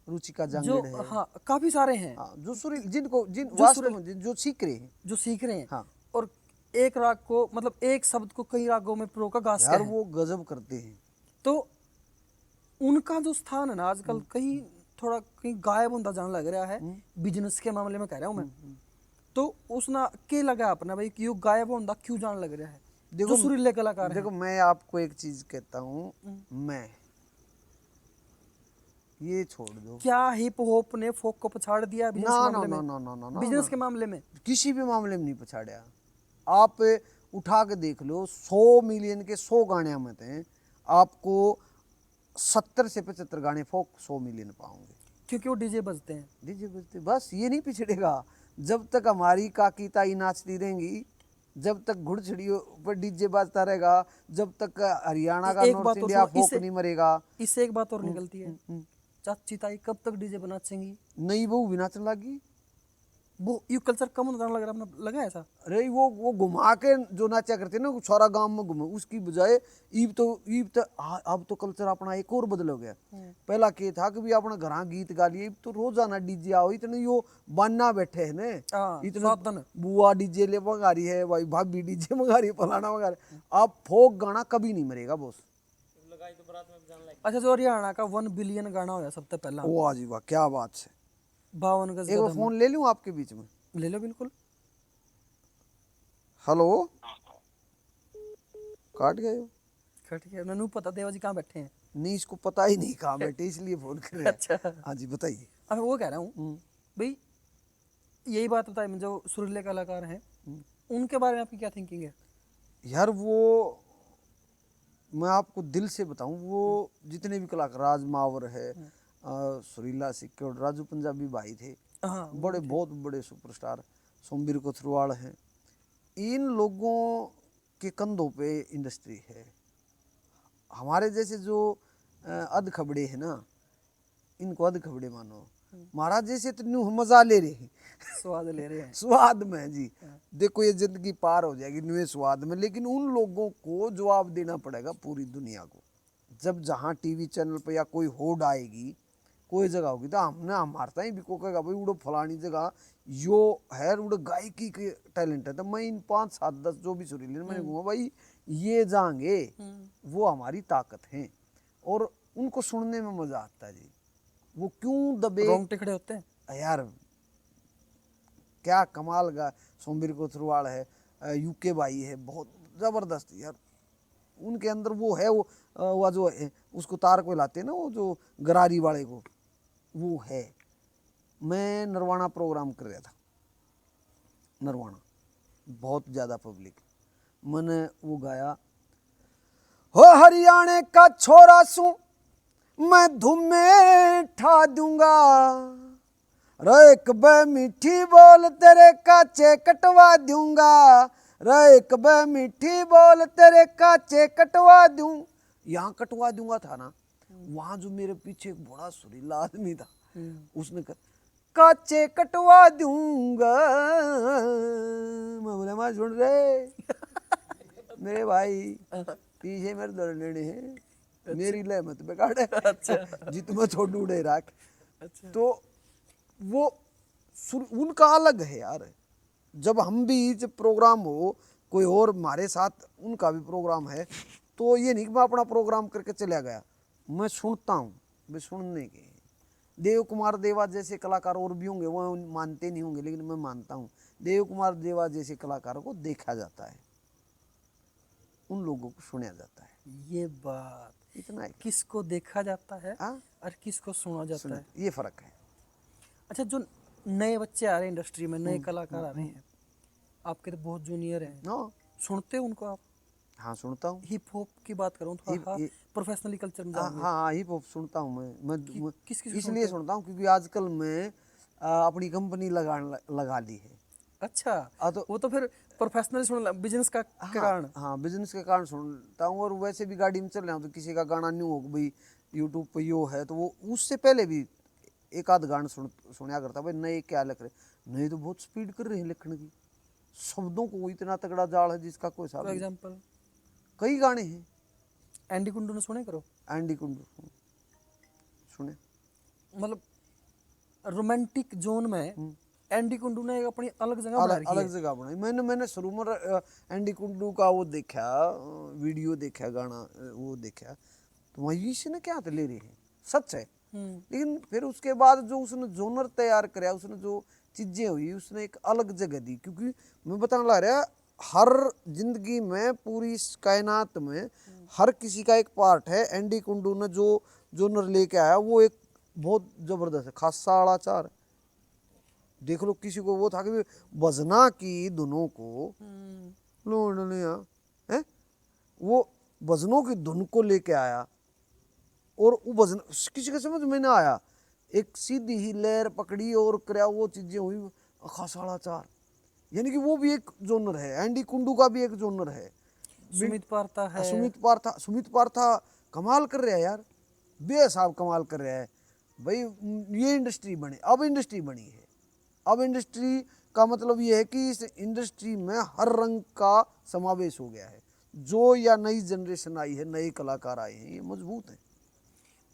रुचिका जो जांगड़ है। हाँ काफी सारे हैं हाँ, जो सुरील जिनको जिन जो वास्तव सुरील- में जो सीख रहे हैं। जो सीख रहे हैं। हाँ। और एक राग को, मतलब एक शब्द को कई रागों में प्रो का गा सकते यार हैं। वो गजब करते हैं। तो उनका जो स्थान है ना आजकल कहीं थोड़ा कहीं गायब होता जाने लग रहा है। बिजनेस के मामले में कह रहा हूँ मैं। तो उसना के लगा अपना भाई कि यो गायब होता क्यों जाने लग रहा है, जो सुरीले कलाकार हैं। देखो मैं आपको एक चीज कहता हूँ, मैं ये छोड़ दो। क्या हिप हॉप ने फोक को पछाड़ दिया बिजनेस ना के ना मामले ना में? ना ना ना ना बिजनेस ना। के मामले में किसी भी मामले में नहीं पछाड़िया। आप उठा के देख लो, 100 मिलियन के 100 गाने में थे, आपको 70 से 75 गाने फोक 100 मिलियन पाओगे, क्योंकि वो डीजे बजते हैं। डीजे बजते। बस ये नहीं पिछड़ेगा जब तक हमारी काकी ताई नाचती रहेंगी, जब तक घुड़छड़ियों पर डीजे बजता रहेगा, जब तक हरियाणा का एक नॉर्थ बात और इंडिया सुनो, फोक इससे- नहीं मरेगा। इससे एक बात और निकलती है, चाची ताई कब तक डीजे पर नाचेंगी? नई बहू भी नाचने लगी। वो ये कल्चर कम होता लग रहा है, लगा ऐसा? अरे वो घुमा के जो नाचा करते ना, सारा गांव में घुमा, उसकी बजाय ईब तो अब तो कल्चर अपना एक और बदल हो गया। पहला के था कि भी अपना घर गीत गा लिए, तो रोजाना डीजे आओ, इतने यो बान्ना बैठे है ने, इतने बुआ डीजे ले मंगा रही है, भाई भाभी डीजे मंगा रही है, फलाना मंगा रही है। अब फोक गाना कभी नहीं मरेगा बॉस। अच्छा, जो हरियाणा का 1 बिलियन गाना होया सबसे पहला, ओ वाह जी वाह, क्या बात है। 52 गज एक का फोन ले लूं आपके बीच में? ले लो बिल्कुल। हेलो, काट गए हो? कट गया, मैंने पता देवा जी कहाँ बैठे हैं। नहीं, इसको पता ही नहीं कहाँ बैठे, इसलिए फोन कर रहे हैं। अच्छा, हाँ जी बताइए। अब वो कह रहा हूँ भाई, यही बात बताइए, जो सुरीले कलाकार हैं उनके बारे में आपकी क्या थिंकिंग है? यार वो मैं आपको दिल से बताऊं, वो जितने भी कलाकार, राज मावर है, सुरीला सिक्के और राजू पंजाबी भाई थे, हाँ, बड़े बहुत बड़े सुपरस्टार, सोमवीर कोथरवाल हैं, इन लोगों के कंधों पे इंडस्ट्री है। हमारे जैसे जो अध खबड़े हैं ना, इनको अध खबड़े मानो। महाराज जैसे तो न्यू हम मजा ले रहे हैं स्वाद ले रहे हैं। स्वाद में जी। देखो ये जिंदगी पार हो जाएगी न्यू स्वाद में, लेकिन उन लोगों को जवाब देना पड़ेगा पूरी दुनिया को। जब जहाँ टीवी चैनल पे या कोई होड़ आएगी, कोई जगह होगी, तो हमने हमारता ही भी को कहेगा भाई उड़ो फलानी जगह यो है, उड़ो गायकी के टैलेंट है, तो मैं इन 5 7 10 जो भी सुरीले मैंने कहूँगा भाई ये जाएंगे, वो हमारी ताकत है और उनको सुनने में मजा आता है जी। वो क्यों दबे रोंगटे खड़े होते हैं यार, क्या कमाल का सोमवीर कोथरवाल है, यूके भाई है, बहुत जबरदस्त यार। उनके अंदर वो है, वो जो है उसको तार को लाते हैं ना, वो जो गरारी वाले को, वो है। मैं नरवाना प्रोग्राम कर रहा था, नरवाना बहुत ज़्यादा पब्लिक, मैंने वो गाया, हो हरियाणे का छोरा सू मैं धुमे ठा दूंगा, रेक बे मीठी बोल तेरे काचे कटवा दूंगा, रेक बे मीठी बोल तेरे काचे कटवा दूं। यहाँ कटवा दूंगा था ना, वहां जो मेरे पीछे एक बड़ा सुरीला आदमी था, उसने कहा काचे कटवा दूंगा। मैं बोला मैं सुन रहे मेरे भाई पीछे मेरे दर लेने हैं, मेरी लय मत बिगाड़े। अच्छा जी तुम्हें छोड़ उड़े राख। अच्छा तो वो उनका अलग है यार। जब हम भी जब प्रोग्राम हो कोई और हमारे साथ उनका भी प्रोग्राम है, तो ये नहीं कि मैं अपना प्रोग्राम करके चला गया, मैं सुनता हूँ, मैं सुनने के। देव कुमार देवा जैसे कलाकार और भी होंगे, वो मानते नहीं होंगे, लेकिन मैं मानता हूँ देव कुमार देवा जैसे कलाकारों को देखा जाता है, उन लोगों को सुना जाता है। ये बात इतना है। किसको देखा जाता है हाँ? और किसको सुना जाता है, ये फर्क है। अच्छा जो नए बच्चे आ रहे हैं इंडस्ट्री में, नए कलाकार आ रहे हैं, आपके तो बहुत जूनियर हैं, नो सुनते हो उनको आप? हाँ सुनता हूँ। हिप हॉप की बात करूँ तो प्रोफेशनली कल्चर में जाओगे? हाँ हिप हॉप सुनता हूँ मैं किस इसलिए सुनता हूँ क्योंकि आजकल मैं अपनी कंपनी लगा ली है। अच्छा तो वो तो फिर प्रोफेशनली सुन बिजनेस का कारण। हाँ बिजनेस के कारण सुनता हूँ। और वैसे भी गाड़ी में चल रहा हूँ तो किसी का गाना न्यू हो भाई यूट्यूब पे यो है, तो वो उससे पहले भी एक आध गाना सुना करता भाई नए क्या लिख रहे, नए तो बहुत स्पीड कर रहे हैं लिखने की, शब्दों को इतना तगड़ा जाल है जिसका कोई हिसाब नहीं। एग्जांपल कई गाने हैं। एंडी कुंडू ने सुने करो? एंडी कुंडू सुने, मतलब रोमांटिक जोन में एंडी कुंडू ने एक अपनी अलग जगह बना रखी है। अलग जगह बनाई। मैंने शुरू में एंडी कुंडू का वो देखा, वीडियो देखा, गाना वो देखा, तो वही से ना क्या ले रहे हैं, सच है। लेकिन फिर उसके बाद जो उसने जोनर तैयार कराया, उसने जो चीजें हुई, उसने एक अलग जगह दी। क्योंकि मैं बताने ला रहा, हर जिंदगी में पूरी इस कायनात में हर किसी का एक पार्ट है। एंडी कुंडू ने जो जोनर लेके आया वो एक बहुत जबरदस्त है। खासा आड़ाचार देख लो, किसी को वो था कि बजना की धुनों को लोडलिया है, वो भजनों की धुन को लेके आया और वो भजन किसी के समझ में ना आया, एक सीधी ही लहर पकड़ी और कराया, वो चीजें हुई खासाड़ाचार। यानी कि वो भी एक जोनर है, एंडी कुंडू का भी एक जोनर है। सुमित पार्था है, सुमित पार्था कमाल कर रहा है यार, बेसाब कमाल कर रहा है भाई। ये इंडस्ट्री बने, अब इंडस्ट्री बनी है। अब इंडस्ट्री का मतलब ये है कि इस इंडस्ट्री में हर रंग का समावेश हो गया है। जो या नई जनरेशन आई है, नए कलाकार आए हैं, ये मजबूत है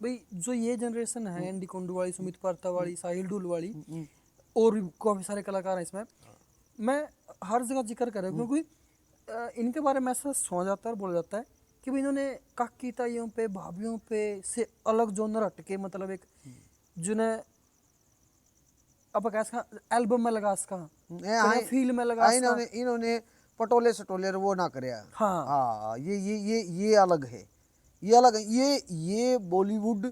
भाई। जो ये जनरेशन है एंडी कुंडू वाली, सुमित पार्था वाली, साहिल ढुल वाली, और भी काफी सारे कलाकार हैं इसमें, मैं हर जगह जिक्र कर रहा हूँ क्योंकि इनके बारे में ऐसा सुना जाता है और बोला जाता है कि भाई इन्होंने काकी ताइयों पे, भाभीयों पे से अलग जोनर हटके, मतलब एक जिन्हें अब कैसा एल्बम में लगा सका, फील में लगा सका, इन्होंने पटोले सटोले वो ना करे। हाँ हाँ, ये अलग है, ये अलग है। ये बॉलीवुड,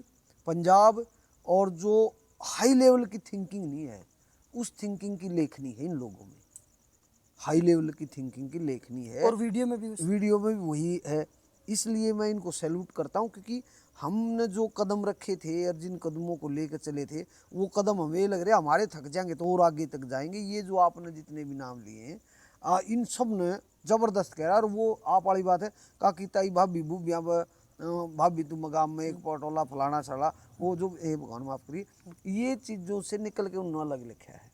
पंजाब और जो हाई लेवल की थिंकिंग नहीं है, उस थिंकिंग की लेखनी है इन लोगों में। हाई लेवल की थिंकिंग की लेखनी है, और वीडियो में भी वही है। इसलिए मैं इनको सैल्यूट करता हूँ, क्योंकि हमने जो कदम रखे थे और जिन कदमों को लेकर चले थे, वो कदम हमें लग रहे हमारे थक जाएंगे तो और आगे तक जाएंगे। ये जो आपने जितने भी नाम लिए हैं, इन सब ने जबरदस्त कह रहा है। और वो आप वाली बात है, काकी ताई भाभी बूबियाँ भाभी तुम मकाम में एक पटोला फलाना सड़ा, वो जो भगवान माफ करिए, ये चीजों से निकल के उन्होंने अलग लिखा है।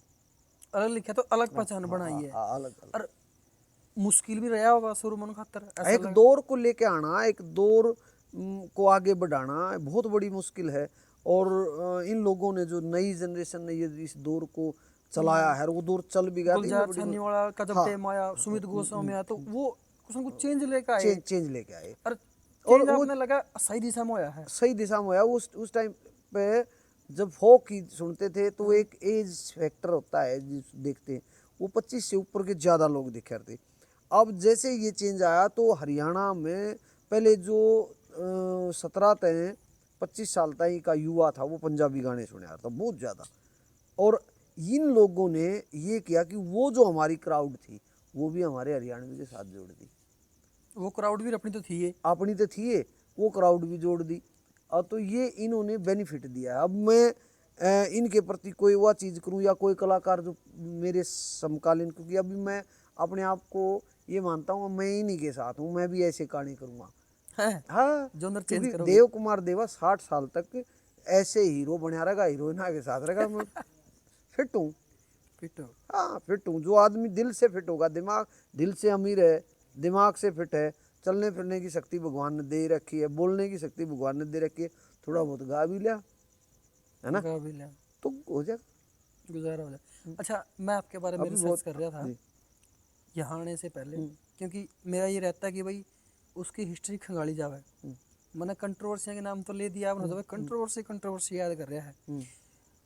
अलग लिखा तो अलग पहचान बनाई है। अलग अलग और मुश्किल भी रहा होगा शुरू मन खातर ऐसा एक दौर को लेके आना, एक दौर को आगे बढ़ाना बहुत बड़ी मुश्किल है। और इन लोगों ने जो नई जनरेशन ने ये इस दौर को चलाया है, और वो दौर चल भी गया, गुलजार छानीवाला का जब हाँ। टाइम आया, सुमित गोस्वामी आया, तो वो कुछ ना कुछ चेंज लेकर आए। चेंज लेके आए, और और चेंज वो आपने लगा सही दिशा में आया है। सही दिशा में आया। उस टाइम पे जब फोक की सुनते थे तो एक एज फैक्टर होता है जिस देखते हैं, वो 25 से ऊपर के ज्यादा लोग दिखे थे। अब जैसे ये चेंज आया तो हरियाणा में पहले जो 17 से 25 साल तक का युवा था वो पंजाबी गाने सुने आ रहा था बहुत ज़्यादा। और इन लोगों ने ये किया कि वो जो हमारी क्राउड थी वो भी हमारे हरियाणवी के साथ जोड़ दी। वो क्राउड भी अपनी तो थी है, अपनी तो थी ये, वो क्राउड भी जोड़ दी। अब तो ये इन्होंने बेनिफिट दिया है। अब मैं इनके प्रति कोई वह चीज़ करूं या कोई कलाकार जो मेरे समकालीन, क्योंकि अभी मैं अपने आप को ये मानता हूँ मैं इन्हीं के साथ हूँ, मैं भी ऐसे गाने करूँगा। हैं? हाँ, जोनर चेंज क्योंकि करोगे। देव कुमार देवा 60 साल तक ऐसे हीरो बना रहेगा, हीरोइना के साथ रहेगा। मैं फिट हूँ। फिट हो। हाँ फिट हूँ। जो आदमी दिल से फिट होगा, दिमाग दिल से अमीर है, दिमाग से फिट है, चलने फिरने की शक्ति भगवान ने दे रखी है, बोलने की शक्ति भगवान ने दे रखी है, थोड़ा बहुत गा भी लिया है ना, गा भी लिया, तो हो जाएगा। गुजारा हो जाए। अच्छा, मैं आपके बारे में अभी रिसर्च बहुत कर रहा था जी। यहाँ आने से पहले, क्योंकि मेरा ये रहता है कि भाई उसकी हिस्ट्री खंगाली जावे। मैंने कंट्रोवर्सियों के नाम तो ले दिया, आपने तो कंट्रोवर्सी याद कर रहा है।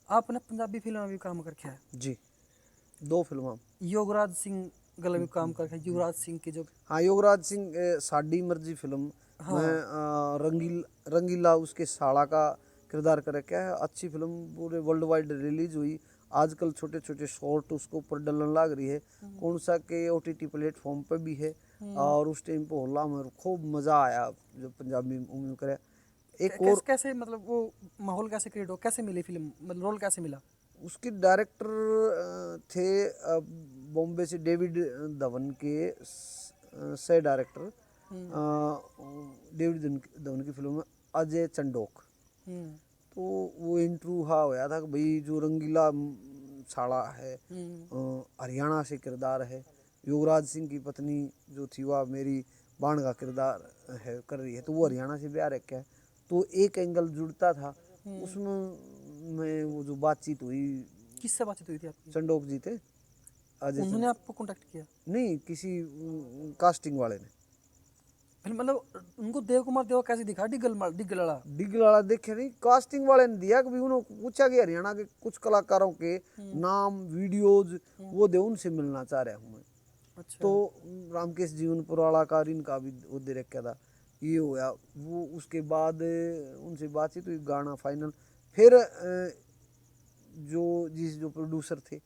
आपने पंजाबी फिल्म में भी काम करके है जी, 2 फिल्म। योगराज सिंह गले भी काम करके, युवराज सिंह की जो हाँ, योगराज सिंह साडी मर्जी फिल्म हाँ। में रंगीला उसके साड़ा का किरदार कर रखा है। अच्छी फिल्म, पूरे वर्ल्ड वाइड रिलीज हुई। आजकल छोटे छोटे शॉर्ट उसको ऊपर डलने लग रही है, कौन सा के OTT प्लेटफॉर्म पे भी है। और उस टाइम पे होला में खूब मज़ा आया जब पंजाबी मूवी करे। एक और कैसे मतलब वो माहौल कैसे क्रिएट हो, कैसे मिली फिल्म, मतलब रोल कैसे मिला? उसके डायरेक्टर थे बॉम्बे से डेविड धवन के सह डायरेक्टर, डेविड धवन की फिल्म में अजय चंडोक। तो वो इंटरव्यू हाँ होया था कि भाई जो रंगीला साड़ा है हरियाणा से किरदार है, युवराज सिंह की पत्नी जो थी वह मेरी बाण का किरदार है कर रही है, तो वो हरियाणा से ब्याह रखा है। तो एक एंगल जुड़ता था उसमें। मैं वो जो बातचीत हुई, किससे बातचीत हुई थी आपकी? चंडोक जी थे, अजय उन्होंने आपको कांटेक्ट किया? नहीं, किसी कास्टिंग वाले ने। फिर मतलब उनको देव कुमार देवा कैसे दिखा, डिगलड़ा? डिगल वाला देखे नहीं, कास्टिंग वाले ने दिया कि भी उन्होंने पूछा कि हरियाणा के कुछ कलाकारों के नाम वीडियोज वो दे, उनसे मिलना चाह रहा हूँ मैं। अच्छा। तो रामकेश जीवन पुराला का इनका भी वो दे रखा था, ये होया वो। उसके बाद उनसे बातचीत हुई, गाना फाइनल। फिर जो प्रोड्यूसर थे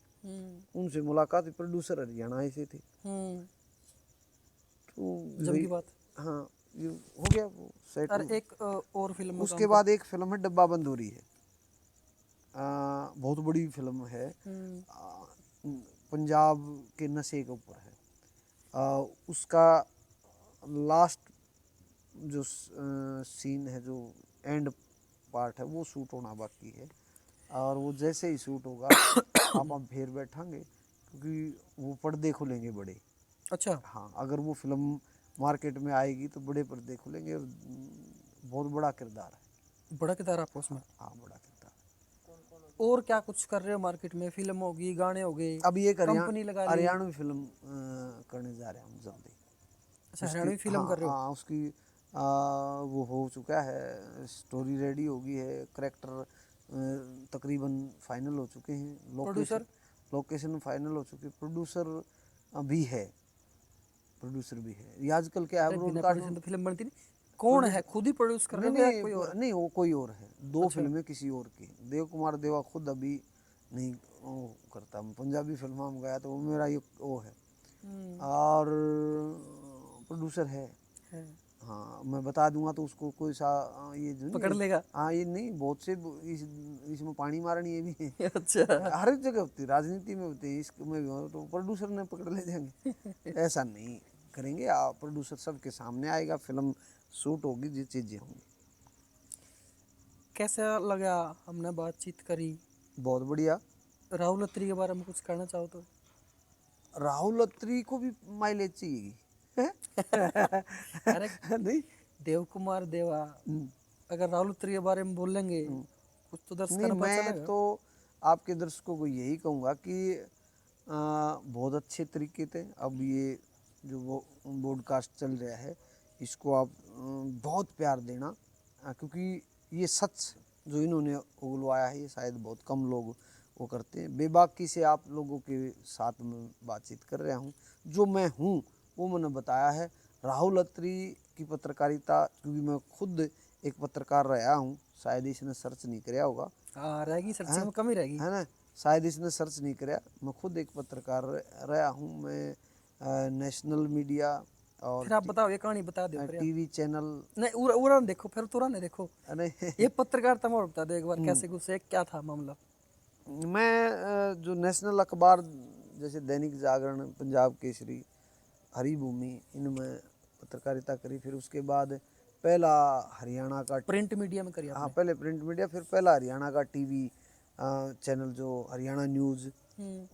उनसे मुलाकात हुई, प्रोड्यूसर हरियाणा से थे। तो जम की बात। हाँ, ये हो गया वो सेट। और एक और फिल्म में उसके बाद एक फिल्म है डब्बा बंदूरी है, बहुत बड़ी फिल्म है, पंजाब के नशे के ऊपर है। उसका लास्ट जो सीन है, जो एंड पार्ट है, वो शूट होना बाकी है। और वो जैसे ही शूट होगा आप फिर बैठांगे, क्योंकि वो पर्दे खुलेंगे बड़े। अच्छा। हाँ, अगर वो फिल्म मार्केट में आएगी तो बड़े पर्दे खुलेंगे, और बहुत बड़ा किरदार है। बड़ा किरदार आपको उसमें? हाँ, बड़ा किरदार। और क्या कुछ कर रहे हो मार्केट में? फिल्म होगी, गाने हो गए, अभी एक कंपनी लगा ली? हरियाणवी फिल्म करने जा रहे हैं हम जल्दी। अच्छा, हरियाणवी फिल्म कर रहे हो? हाँ, उसकी वो हो चुका है, स्टोरी रेडी हो गई है, करेक्टर तकरीबन फाइनल हो चुके हैं, लोकेशन फाइनल हो चुकी है, प्रोड्यूसर भी है। ये आजकल क्या है, ब्रॉडकास्ट तो फिल्म बनती नहीं। कौन है, खुद ही प्रोड्यूस कर रहे हो या कोई और? नहीं, वो कोई और है। 2 फिल्में किसी और की। देव कुमार देवा खुद अभी नहीं वो करता। पंजाबी फिल्म में गया तो वो मेरा ये वो है, और प्रोड्यूसर है। हाँ, मैं बता दूंगा तो उसको कोई सा ये जो पकड़ लेगा। हाँ, ये नहीं, बहुत से इसमें पानी मारनी ये भी है। अच्छा। हर एक जगह होती है, राजनीति में होती है, इसमें भी हो, तो प्रोड्यूसर ने पकड़ ले जाएंगे। ऐसा नहीं करेंगे। आप प्रोड्यूसर सबके सामने आएगा, फिल्म सूट होगी, जो चीज़ें होंगी। कैसा लगा हमने बातचीत करी? बहुत बढ़िया। राहुल अत्री के बारे में कुछ कहना चाहो तो? राहुल अत्री को भी माइलेज चाहिए अरे नहीं। देव कुमार देवा, अगर राहुल अत्री के बारे में बोलेंगे कुछ तो नहीं, दर्शकों को पता मैं चलेगा। तो आपके दर्शकों को यही कहूँगा कि बहुत अच्छे तरीके से अब ये जो वो पॉडकास्ट चल रहा है, इसको आप बहुत प्यार देना, क्योंकि ये सच जो इन्होंने उगलवाया है, ये शायद बहुत कम लोग वो करते हैं। बेबाकी से आप लोगों के साथ में बातचीत कर रहा हूँ, जो मैं हूँ वो मैंने बताया है। राहुल अत्री की पत्रकारिता, क्योंकि मैं खुद एक पत्रकार रहा हूँ, शायद इसने सर्च नहीं किया होगा, हाँ रहेगी, सर्चिंग में कमी रहेगी। है ना, शायद इसने सर्च नहीं किया। मैं खुद एक पत्रकार रहा हूँ। मैं नेशनल मीडिया और फिर आप बताओ, ये कहानी बता दो फिर यार। टीवी चैनल, नहीं उरा नहीं देखो, फिर तुरा नहीं देखो, नहीं ये पत्रकारिता में और बता दो एक बार, कैसे गुस्से क्या था मामला? मैं जो नेशनल अखबार जैसे दैनिक जागरण, पंजाब केसरी, हरिभूमि, इनमें पत्रकारिता करी। फिर उसके बाद पहला हरियाणा का, प्रिंट मीडिया में करी हाँ आपने? पहले प्रिंट मीडिया, फिर पहला हरियाणा का टीवी चैनल जो हरियाणा न्यूज़,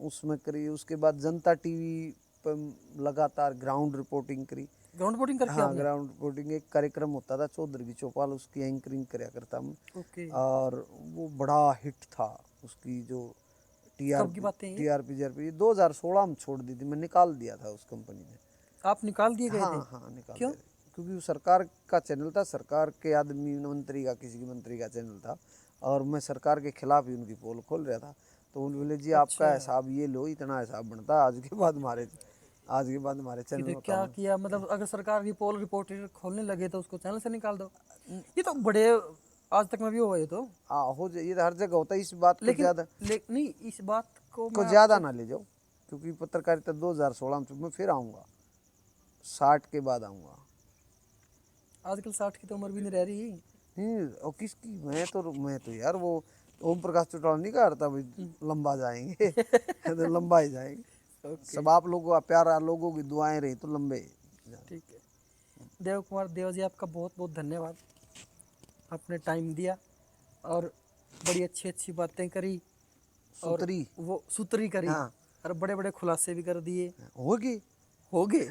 उसमें करी। उसके बाद जनता टीवी पर लगातार ग्राउंड रिपोर्टिंग करी। ग्राउंड रिपोर्टिंग करके हाँ, आपने? ग्राउंड रिपोर्टिंग एक कार्यक्रम होता था, चौधरी की चौपाल, उसकी एंकरिंग कराया करता मैं। ओके। और वो बड़ा हिट था। उसकी जो कब की बातें हैं ये? टीआरपी 2016 में छोड़ दी थी, मैं निकाल दिया था उस कंपनी ने। आप निकाल दिए गए थे? हाँ हाँ, निकाल क्यों? दिया, क्योंकि वो सरकार का चैनल था, सरकार के आदमी, मंत्री का, किसी की मंत्री का चैनल था, और मैं सरकार के खिलाफ ही उनकी पोल खोल रहा था। तो उन्होंने बोले जी आपका हिसाब ये लो, इतना हिसाब बनता है, आज के बाद हमारे चैनल फिर में क्या काम। किया? मतलब अगर सरकार की पोल रिपोर्टर खोलने लगे तो उसको चैनल से निकाल दो। ये तो बड़े, आज तक में भी हुआ ये तो। हाँ, हो जाए, ये तो हर जगह होता है। इस बात को ज़्यादा नहीं, इस बात को मैं ज़्यादा ना ले जाओ, क्योंकि पत्रकारिता 2016 में मैं फिर आऊँगा, 60 के बाद आऊँगा। आजकल 60 की तो उम्र भी नहीं रह रही। नहीं, और किसकी, मैं तो यार वो ओम प्रकाश चौटाला नहीं कह रहा था भाई, लंबा जाएंगे तो लंबा ही जाएंगे। सब आप लोगों का प्यार, आप लोगों की दुआएं रही तो लंबे जाएंगे। ठीक है, देव कुमार देव जी, आपका बहुत बहुत धन्यवाद, आपने टाइम दिया और बड़ी अच्छी अच्छी बातें करी, और सुतरी वो सुतरी करी, हाँ। और बड़े बड़े खुलासे भी कर दिए। होगी हो गए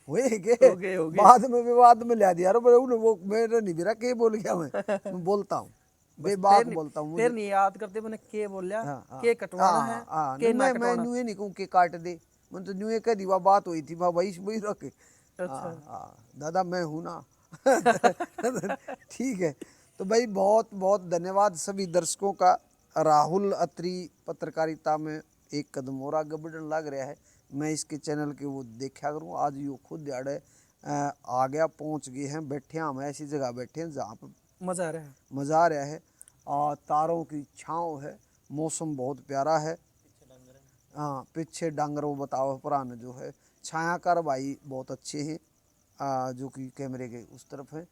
हो गए बाद में विवाद में ला दिया। अरे वो मेरे नहीं बिरा के बोल गया, मैं बोलता हूँ बेबाक बोलता हूँ। फिर नहीं याद करते मैंने के बोलिया, हाँ, के कटवाना है, के ना मैं कटवाना। न्यूए नहीं कहूँ के काट दे, मैं तो न्यूए कह दी, वह बात हुई थी भाई वही रखे। अच्छा। दादा मैं हूँ ना ठीक है। तो भाई बहुत बहुत धन्यवाद सभी दर्शकों का। राहुल अत्री पत्रकारिता में एक कदम और आगे बढ़ने लग रहा है। मैं इसके चैनल के वो देखा करूँ। आज यो खुद दिहाड़े आ गया, पहुँच गए हैं, बैठे हैं हम ऐसी जगह बैठे हैं जहाँ पर मजा आ रहा है। मज़ा आ रहा है। तारों की छाँव है, मौसम बहुत प्यारा है। हाँ, पीछे डांगरों बताओ पुराने जो है, छायाकार भाई बहुत अच्छे हैं, जो कि कैमरे के उस तरफ है,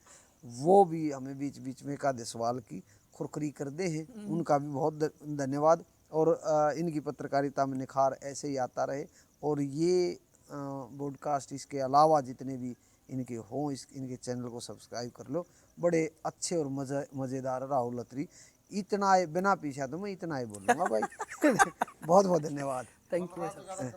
वो भी हमें बीच बीच में एकाधे सवाल की खुरखरी कर दे हैं, उनका भी बहुत धन्यवाद। और इनकी पत्रकारिता में निखार ऐसे ही आता रहे। और ये पॉडकास्ट इसके अलावा जितने भी इनके हों, इनके चैनल को सब्सक्राइब कर लो। बड़े अच्छे और मज़ेदार राहुल अत्री। इतना बिना पीछा तो मैं इतना ही बोलूँगा भाई बहुत बहुत धन्यवाद। Thank you sir.